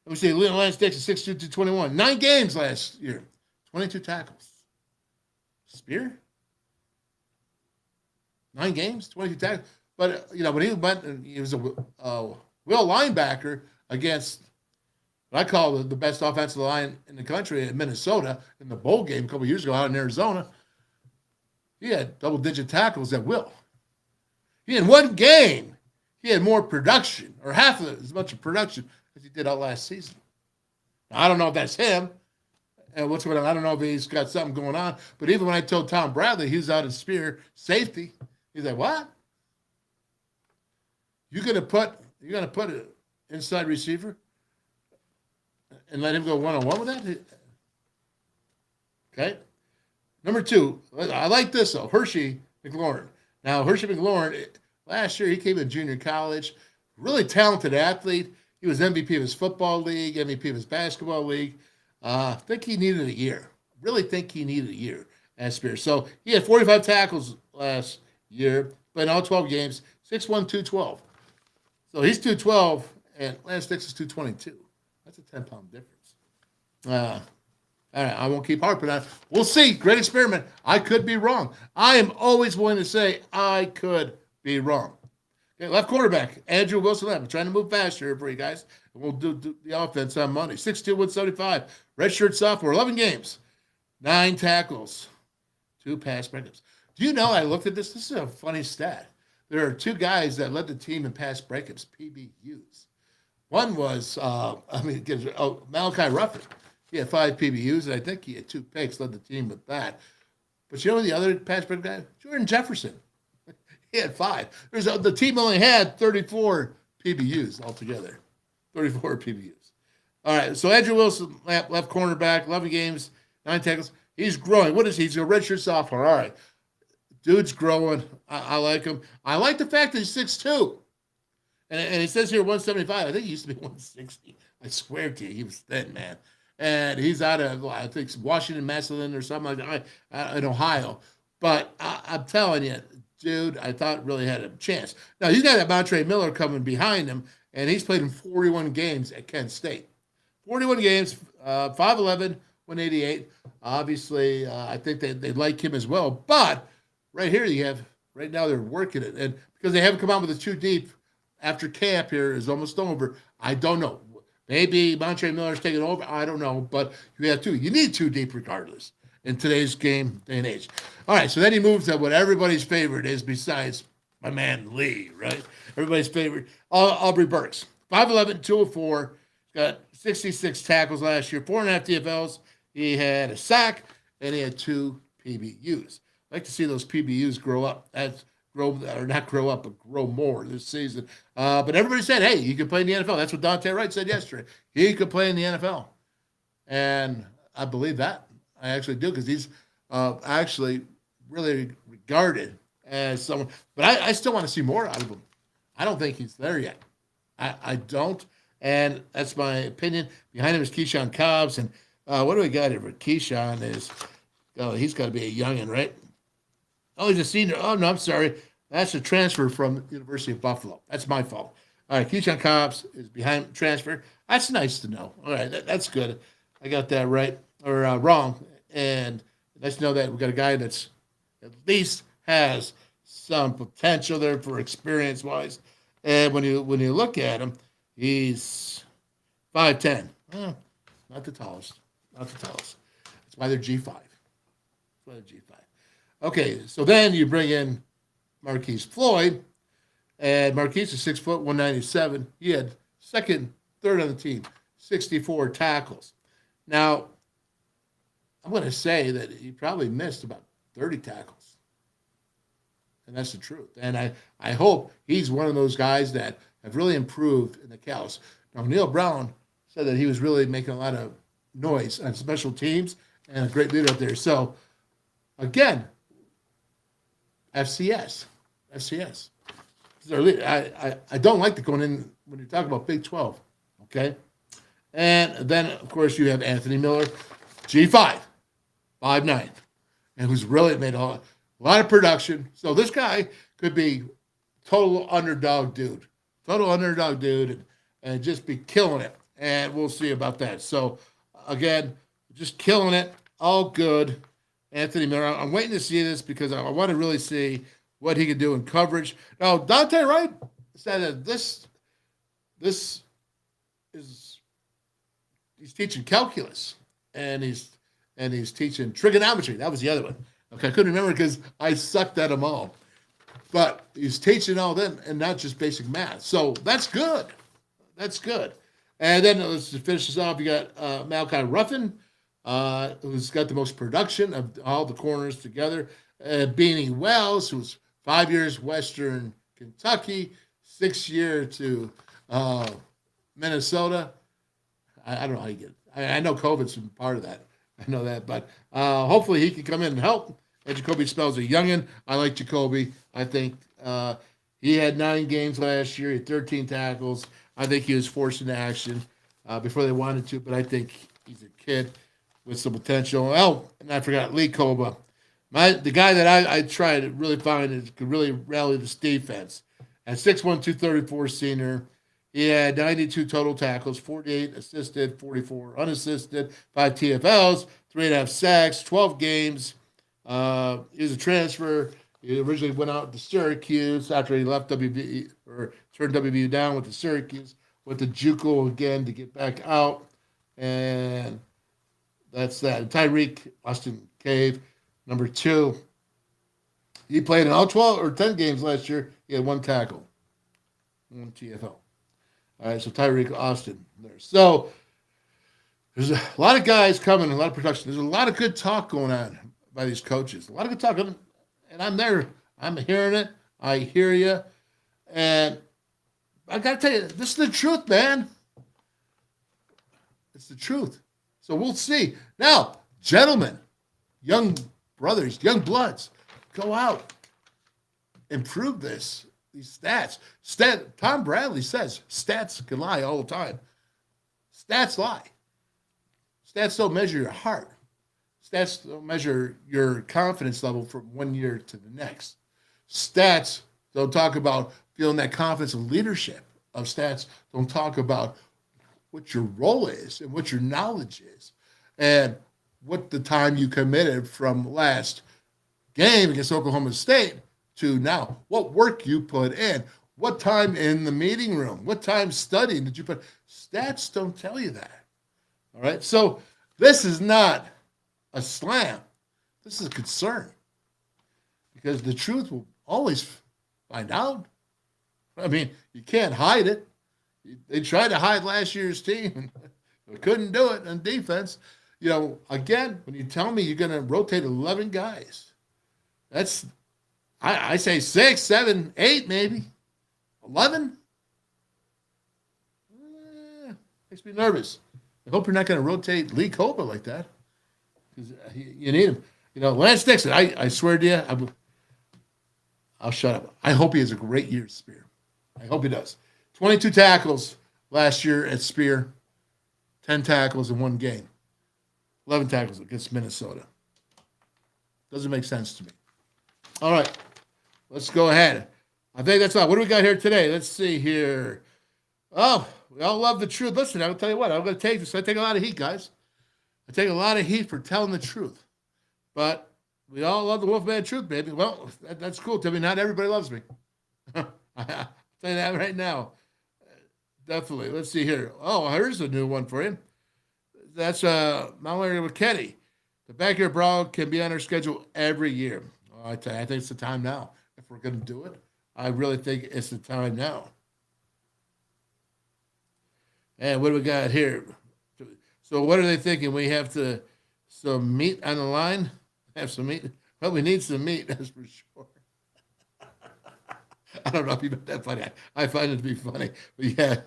we see Lance Dixon, 6'2", 221. 9 games last year. 22 tackles. Spear? 9 games, 22 tackles. But, when he went, and he was a Will linebacker against what I call the best offensive line in the country in Minnesota in the bowl game a couple years ago out in Arizona. He had double-digit tackles at Will. He in 1 game, he had more production, or half of as much of production as he did out last season. Now, I don't know if that's him. And I don't know if he's got something going on. But even when I told Tom Bradley he's out of spear safety, he's like, what? You're gonna put an inside receiver and let him go one-on-one with that? Okay. Number 2, I like this though, Hershey McLaurin. Now, Hershey McLaurin, last year he came in junior college, really talented athlete. He was MVP of his football league, MVP of his basketball league. I think he needed a year. Really think he needed a year as Spear. So he had 45 tackles last year, played all 12 games, 6'1", 212. So he's 212, and Lance Dix is 222. That's a 10-pound difference. All right, I won't keep harping on it. We'll see. Great experiment. I could be wrong. I am always willing to say I could be wrong. Okay, left quarterback, Andrew Wilson. I'm trying to move faster here for you guys. We'll do the offense on Monday. 6'2", 175. Redshirt sophomore, 11 games, 9 tackles, 2 pass breakups. Do you know, I looked at this. This is a funny stat. There are 2 guys that led the team in pass breakups, PBUs. One was, Malachi Ruffin. He had 5 PBUs, and I think he had 2 picks, led the team with that. But you know the other pass breakup guy? Jordan Jefferson. He had 5. The team only had 34 PBUs altogether. 34 PBUs. All right, so Andrew Wilson, left cornerback, 11 games, 9 tackles. He's growing. What is he? He's a redshirt sophomore. All right. Dude's growing. I like him. I like the fact that he's 6'2". And it says here 175. I think he used to be 160. I swear to you, he was thin, man. And he's out of, I think, Washington, Massillon, or something like that in Ohio. But I'm telling you, dude I thought really had a chance. Now, you got that Montre Miller coming behind him, and he's played in 41 games at Kent State. 41 games, 5'11", 188. Obviously, I think they like him as well. But right here you have, right now they're working it. And because they haven't come out with a two deep after camp here is almost over, I don't know. Maybe Montre Miller's taking over. I don't know. But you have two. You need two deep regardless in today's game, day and age. All right, so then he moves to what everybody's favorite is besides my man Lee, right? Everybody's favorite, Aubrey Burks. 5'11", 204. Got 66 tackles last year, 4.5 TFLs. He had a sack, and he had 2 PBUs. I'd like to see those PBUs grow up. Not grow up, but grow more this season. But everybody said, hey, you can play in the NFL. That's what Dante Wright said yesterday. He could play in the NFL. And I believe that. I actually do, because he's actually really regarded as someone. But I still want to see more out of him. I don't think he's there yet. I don't. And that's my opinion. Behind him is Keyshawn Cobbs. And what do we got here for Keyshawn is, he's got to be a youngin', right? Oh, he's a senior. Oh, no, I'm sorry. That's a transfer from University of Buffalo. That's my fault. All right, Keyshawn Cobbs is behind transfer. That's nice to know. All right, that's good. I got that right or wrong. And nice to know that we got a guy that's at least has some potential there for experience-wise. And when you look at him, he's 5'10". Not the tallest. That's why they're G5. Okay, so then you bring in Marquise Floyd, and Marquise is 6 foot, 197. He had third on the team, 64 tackles. Now, I'm going to say that he probably missed about 30 tackles. And that's the truth. And I hope he's one of those guys that have really improved in the Cows. Now, Neil Brown said that he was really making a lot of noise on special teams and a great leader up there. So, again, FCS. I don't like the going in when you talk about Big 12, okay? And then, of course, you have Anthony Miller, G5, 5'9", and who's really made a lot of production. So this guy could be total underdog dude, and just be killing it. And we'll see about that. So, again, just killing it, all good. Anthony Miller. I'm waiting to see this because I want to really see what he can do in coverage. Now, Dante Wright said that this is he's teaching calculus and he's teaching trigonometry. That was the other one. Okay, I couldn't remember because I sucked at them all. But he's teaching all them and not just basic math. So that's good. And then let's finish this off. You got Malachi Ruffin, who's got the most production of all the corners together. Beanie Wells, who's 5 years Western Kentucky, 6 year to Minnesota. I don't know how you get it. I know COVID's been part of that. I know that. But hopefully he can come in and help. And Jacoby Spell's a youngin'. I like Jacoby. I think he had 9 games last year. He had 13 tackles. I think he was forced into action before they wanted to. But I think he's a kid with some potential. Oh, and I forgot Lee Koba. The guy that I try to really find is could really rally this defense. At 6'1", 234 senior, he had 92 total tackles, 48 assisted, 44 unassisted, 5 TFLs, 3.5 sacks, 12 games. He was a transfer. He originally went out to Syracuse after he left WVU or turned WVU down with the Syracuse, went to JUCO again to get back out, and that's that. Tyreek Austin Cave, number 2. He played in all 12 or 10 games last year. He had 1 tackle, 1 TFL. All right, so Tyreek Austin there. So there's a lot of guys coming, a lot of production. There's a lot of good talk going on by these coaches. A lot of good talk, and I'm there. I'm hearing it. I hear you. And I got to tell you, this is the truth, man. It's the truth. So we'll see. Now, gentlemen, young brothers, young bloods, go out. Improve these stats. Tom Bradley says stats can lie all the time. Stats lie. Stats don't measure your heart. Stats don't measure your confidence level from one year to the next. Stats don't talk about feeling that confidence of leadership. Of stats don't talk about what your role is and what your knowledge is and what the time you committed from last game against Oklahoma State to now, what work you put in, what time in the meeting room, what time studying did you put. Stats don't tell you that. All right. So this is not a slam. This is a concern because the truth will always find out. I mean, you can't hide it. They tried to hide last year's team and couldn't do it on defense. You know, again, when you tell me you're going to rotate 11 guys, that's, I say 6, 7, 8, maybe. 11? Makes me nervous. I hope you're not going to rotate Lee Cobra like that because you need him. You know, Lance Dixon, I swear to you, I'll shut up. I hope he has a great year at Spear. I hope he does. 22 tackles last year at Spear, 10 tackles in one game, 11 tackles against Minnesota. Doesn't make sense to me. All right, let's go ahead. I think that's all. What do we got here today? Let's see here. Oh, we all love the truth. Listen, I'll tell you what, I'm going to take this. I take a lot of heat, guys. I take a lot of heat for telling the truth. But we all love the Wolfman truth, baby. Well, that's cool to me. Not everybody loves me. I'll tell you that right now. Definitely. Let's see here. Oh, here's a new one for you. That's Mountaineer with Kenny. The backyard brawl can be on our schedule every year. Oh, I tell you, I think it's the time now. If we're going to do it, I really think it's the time now. And what do we got here? So what are they thinking? We have some meat on the line? Have some meat? Well, we need some meat, that's for sure. I don't know if you meant that funny. I find it to be funny. But yeah,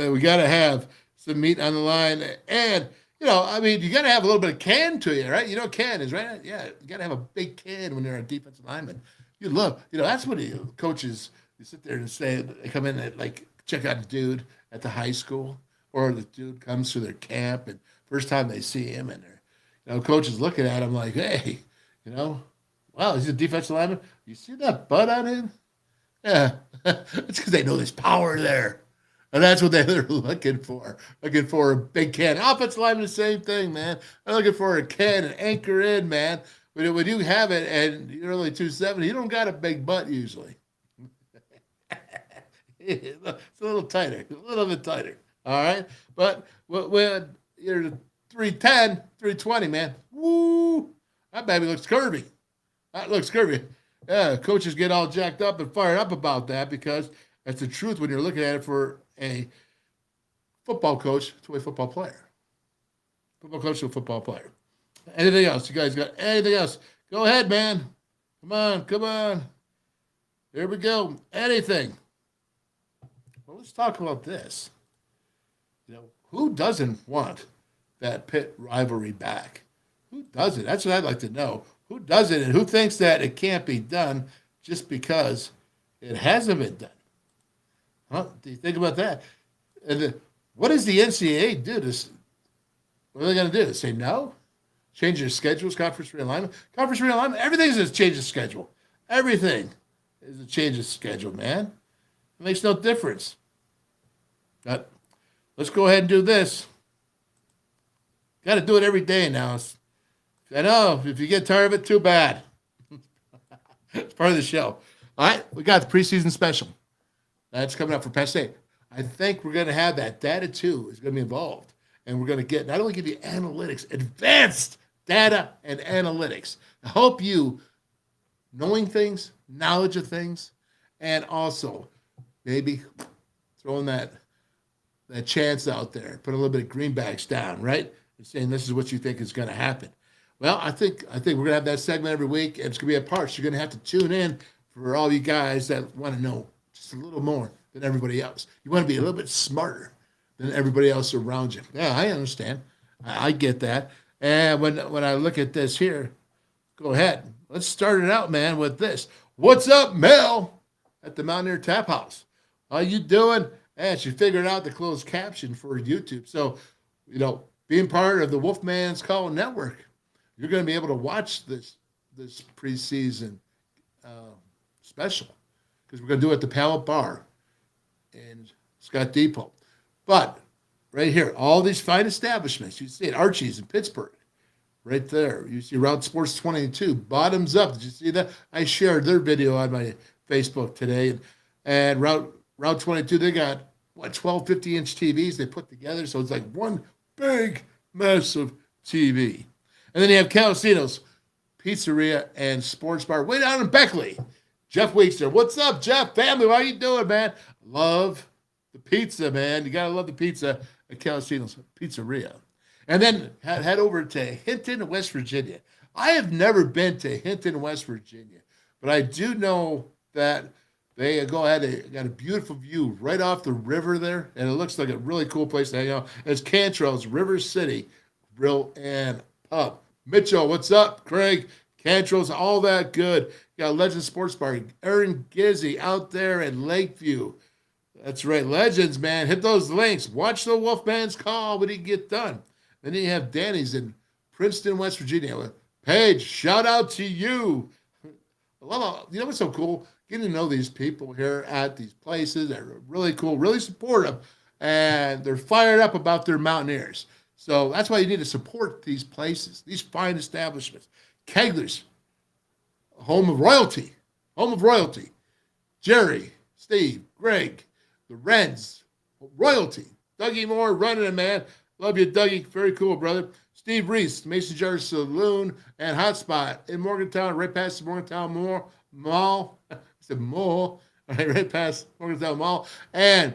we got to have some meat on the line. And, you know, I mean, you got to have a little bit of can to you, right? You know what can is, right? Yeah, you got to have a big can when you're a defensive lineman. You love, you know, that's what coaches, you sit there and say, they come in and, like, check out a dude at the high school, or the dude comes to their camp, and first time they see him, and they're, you know, coach is looking at him like, hey, you know, wow, he's a defensive lineman. You see that butt on him? Yeah, it's because they know there's power there. And that's what they're looking for. Looking for a big can. Offensive lineman, the same thing, man. They're looking for a can and anchor in, man. When you have it and you're only 270, you don't got a big butt usually. It's a little tighter, a little bit tighter. All right? But when you're 310, 320, man, woo, that baby looks curvy. That looks curvy. Yeah, coaches get all jacked up and fired up about that because that's the truth when you're looking at it for a football coach to a football player. Football coach to a football player. Anything else? You guys got anything else? Go ahead, man. Come on. Here we go. Anything. Well, let's talk about this. You know, who doesn't want that Pitt rivalry back? Who doesn't? That's what I'd like to know. Who does it, and who thinks that it can't be done just because it hasn't been done? Huh? Do you think about that? And what does the NCAA do? What are they going to do? Say no? Change their schedules, conference realignment? Conference realignment, everything is a change of schedule. Everything is a change of schedule, man. It makes no difference. But let's go ahead and do this. Got to do it every day now. I know, if you get tired of it, too bad. It's part of the show. All right, we got the preseason special. That's coming up for Penn State. I think we're going to have that. Data 2 is going to be involved. And we're going to not only give you analytics, advanced data and analytics. I hope you knowing things, knowledge of things, and also maybe throwing that chance out there, put a little bit of greenbacks down, right? And saying this is what you think is going to happen. Well, I think we're going to have that segment every week, and it's going to be a part. So you're going to have to tune in for all you guys that want to know just a little more than everybody else. You want to be a little bit smarter than everybody else around you. Yeah, I understand. I get that. And when I look at this here, go ahead. Let's start it out, man, with this. What's up, Mel, at the Mountaineer Tap House? How you doing? And she figured out the closed caption for YouTube. So, you know, being part of the WolfMan's Call Network, you're going to be able to watch this preseason special because we're going to do it at the Pallet Bar in Scott Depot. But right here, all these fine establishments, you see it, Archies in Pittsburgh, right there. You see Route Sports 22, bottoms up. Did you see that? I shared their video on my Facebook today. And Route 22, they got, 12 50-inch TVs they put together. So it's like one big, massive TV. And then you have Calacino's Pizzeria and Sports Bar way down in Beckley. Jeff Weeks there. What's up, Jeff? Family, how you doing, man? Love the pizza, man. You got to love the pizza at Calacino's Pizzeria. And then head over to Hinton, West Virginia. I have never been to Hinton, West Virginia, but I do know that they got a beautiful view right off the river there, and it looks like a really cool place to hang out. It's Cantrell's River City Grill and Pub. Mitchell, what's up? Craig, Cantrell's, all that good. You got Legend Sports Bar, Aaron Gizzy out there in Lakeview. That's right, Legends, man. Hit those links. Watch the WolfMan's call when he get done. Then you have Danny's in Princeton, West Virginia. Paige, shout out to you. You know what's so cool? Getting to know these people here at these places. They're really cool, really supportive, and they're fired up about their Mountaineers. So that's why you need to support these places, these fine establishments. Kegler's, home of royalty. Jerry, Steve, Greg, the Reds, royalty. Dougie Moore running it, man. Love you, Dougie. Very cool, brother. Steve Reese, Mason Jar Saloon and Hotspot in Morgantown, right past the Morgantown Mall. I said Mall. Right past Morgantown Mall. And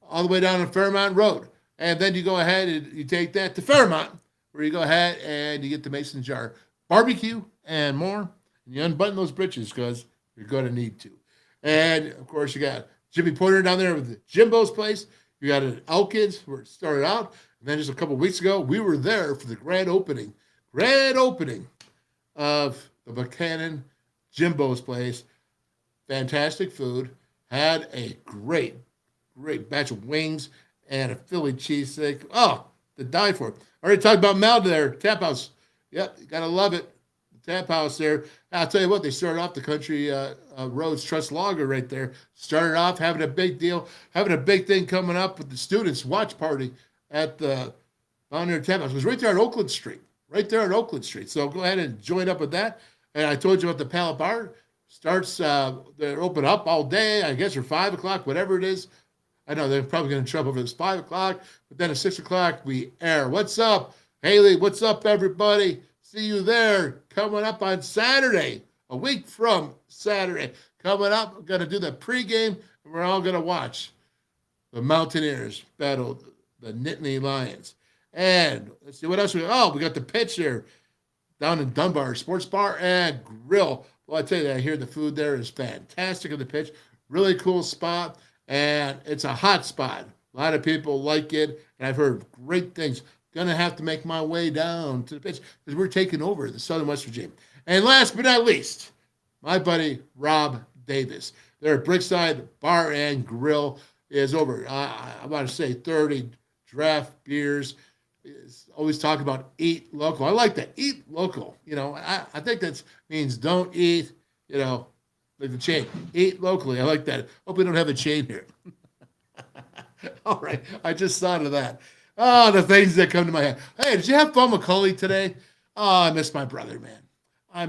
all the way down to Fairmont Road. And then you go ahead and you take that to Fairmont, where you go ahead and you get the Mason Jar barbecue and more. And you unbutton those britches because you're going to need to. And, of course, you got Jimmy Porter down there with Jimbo's place. You got an Elkins where it started out. And then just a couple of weeks ago, we were there for the grand opening of the Buckhannon Jimbo's place. Fantastic food. Had a great batch of wings and a Philly cheesesteak. Oh, to die for. Already talked about Mel there, Tap House. Yep, you got to love it. The Tap House there. I'll tell you what, they started off the Country Roads Trust Lager right there. Started off having a big deal, having a big thing coming up with the students' watch party at the Mountaineer Tap House. It was right there on Oakland Street. So go ahead and join up with that. And I told you about the Pallet Bar. Starts, they're open up all day, I guess, or 5 o'clock, whatever it is. I know they're probably going to trouble for this 5 o'clock, but then at 6 o'clock we air. What's up, Haley? What's up, everybody? See you there coming up on Saturday, a week from Saturday. Coming up, we're going to do the pregame, and we're all going to watch the Mountaineers battle the Nittany Lions. And let's see what else we got. Oh, we got the pitch here down in Dunbar, Sports Bar and Grille. Well, I tell you, I hear the food there is fantastic on the pitch. Really cool spot, and it's a hot spot. A lot of people like it, and I've heard great things. Going to have to make my way down to the pitch because we're taking over the Southern West Virginia. And last but not least, my buddy Rob Davis. There at Brickside Bar and Grill is over, I want to say 30 draft beers. Is always talk about eat local. I like that. Eat local. You know, I think that means don't eat, you know, like the chain. Eat locally. I like that. Hope we don't have a chain here. All right. I just thought of that. Oh, the things that come to my head. Hey, did you have fun with Cully today? Oh, I miss my brother, man. I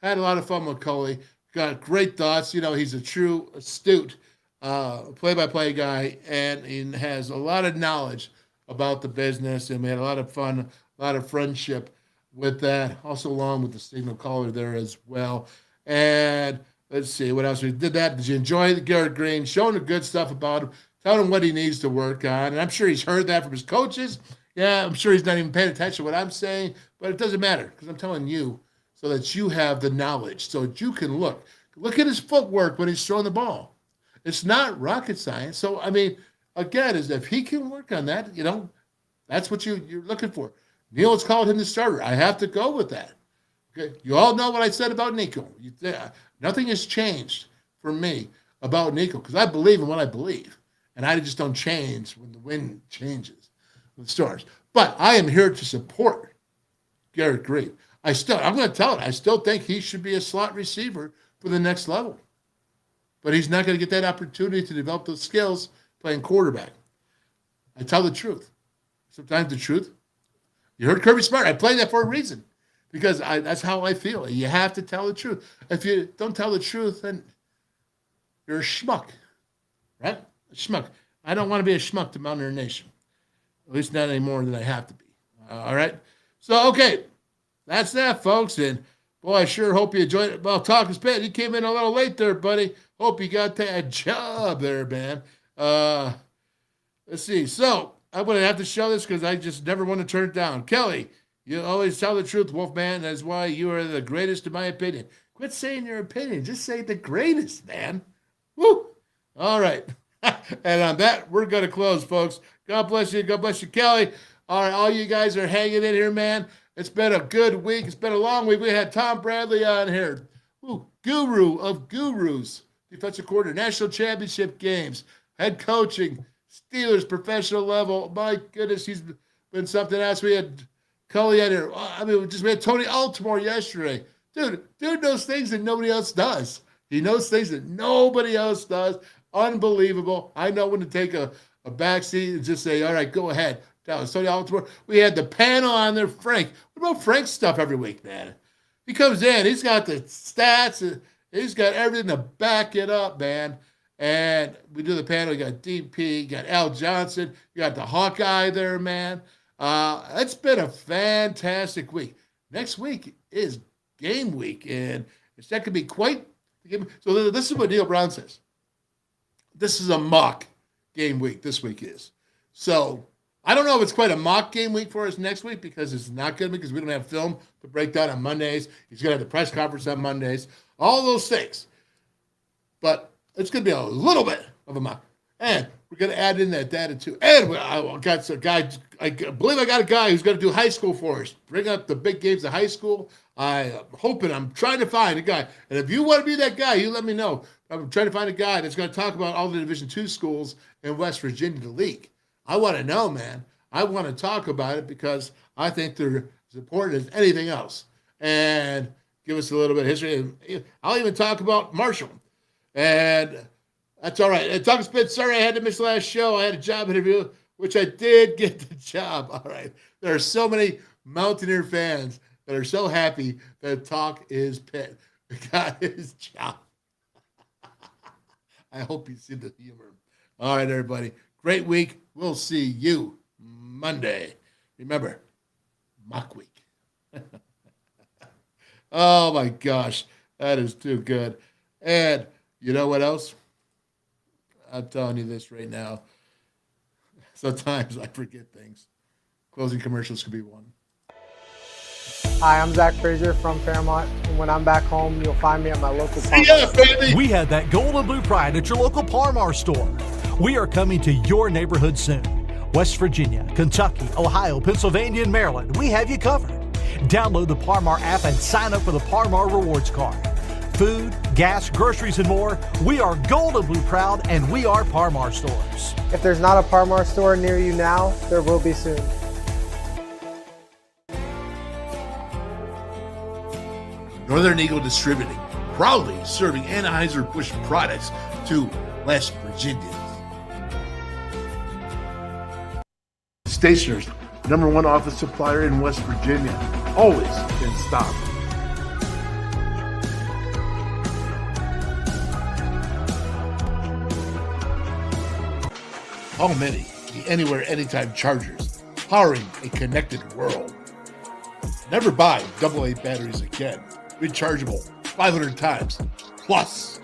had a lot of fun with Cully. Got great thoughts. You know, he's a true, astute play-by-play guy, and he has a lot of knowledge about the business, and we had a lot of fun, a lot of friendship with that, also along with the signal caller there as well. And let's see, what else we did that. Did you enjoy the Garrett Green, showing the good stuff about him, telling him what he needs to work on? And I'm sure he's heard that from his coaches. Yeah, I'm sure he's not even paying attention to what I'm saying, but it doesn't matter because I'm telling you so that you have the knowledge, so that you can look at his footwork when he's throwing the ball. It's not rocket science. So, I mean, again, is if he can work on that, you know, that's what you're looking for. Neil has called him the starter. I have to go with that. Okay, you all know what I said about Nico. Nothing has changed for me about Nico because I believe in what I believe, and I just don't change when the wind changes with stars. But I am here to support Garrett Green. I'm going to tell it. I still think he should be a slot receiver for the next level. but he's not going to get that opportunity to develop those skills playing quarterback. I tell the truth. Sometimes the truth. You heard Kirby Smart. I play that for a reason because that's how I feel. You have to tell the truth. If you don't tell the truth, then you're a schmuck, right? A schmuck. I don't want to be a schmuck to Mountaineer Nation. At least not any more than I have to be. All right? So, okay. That's that, folks. And, boy, I sure hope you enjoyed it. Well, talking spit, you came in a little late there, buddy. Hope you got that job there, man. Let's see. So, I'm going to have to show this because I just never want to turn it down. Kelly, you always tell the truth, Wolfman. That's why you are the greatest in my opinion. Quit saying your opinion. Just say the greatest, man. Woo! All right. And on that, we're going to close, folks. God bless you. God bless you, Kelly. All right, all you guys are hanging in here, man. It's been a good week. It's been a long week. We had Tom Bradley on here. Ooh, guru of gurus. Defensive coordinator, national championship games, head coaching, Steelers professional level. My goodness, he's been something else. We had Culhane on here. I mean, we had Tony Altimore yesterday. Dude knows things that nobody else does. He knows things that nobody else does. Unbelievable. I know when to take a back seat and just say, all right, go ahead. That was Tony Altimore. We had the panel on there, Frank. What about Frank's stuff every week, man? He comes in. He's got the stats. He's got everything to back it up, man. And we do the panel. You got DP. You got Al Johnson. You got the Hawkeye there, man. It's been a fantastic week. Next week is game week, and that could be quite the game. So this is what Neil Brown says. This is a mock game week. This week is. So I don't know if it's quite a mock game week for us next week because it's not going to be because we don't have film to break down on Mondays. He's going to have the press conference on Mondays. All those things. But it's going to be a little bit of a mock. And we're going to add in that data too. And I got a guy, I believe I got a guy who's going to do high school for us. Bring up the big games of high school. I'm trying to find a guy. And if you want to be that guy, you let me know. I'm trying to find a guy that's going to talk about all the Division II schools in West Virginia, the league. I want to know, man. I want to talk about it because I think they're as important as anything else. And give us a little bit of history. I'll even talk about Marshall. And that's all right. And Talking Spit, sorry I had to miss last show. I had a job interview, which I did get the job. All right. There are so many Mountaineer fans that are so happy that Talk is Pitt got his job. I hope you see the humor. All right, everybody. Great week. We'll see you Monday. Remember, mock week. Oh, my gosh. That is too good. And you know what else? I'm telling you this right now. Sometimes I forget things. Closing commercials could be one. Hi, I'm Zach Frazier from Fairmont, and when I'm back home, you'll find me at my local Par Yeah, baby. We had that gold and blue pride at your local Par store. We are coming to your neighborhood soon. West Virginia, Kentucky, Ohio, Pennsylvania, and Maryland, we have you covered. Download the Parmar app and sign up for the Parmar Rewards Card. Food, gas, groceries, and more, we are gold and blue proud, and we are Parmar stores. If there's not a Parmar store near you now, there will be soon. Northern Eagle Distributing, proudly serving Anheuser-Busch products to West Virginia. Stationers, #1 office supplier in West Virginia, always in stock. How many? The anywhere, anytime chargers, powering a connected world. Never buy AA batteries again. Rechargeable 500 times plus.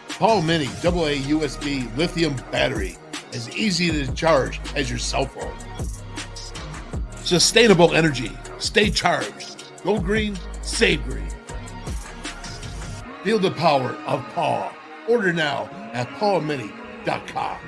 Paul Mini AA USB lithium battery, as easy to charge as your cell phone. Sustainable energy, stay charged. Go green, save green. Feel the power of Paul. Order now at paulmini.com.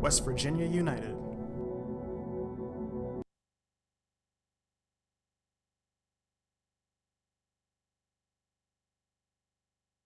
West Virginia United.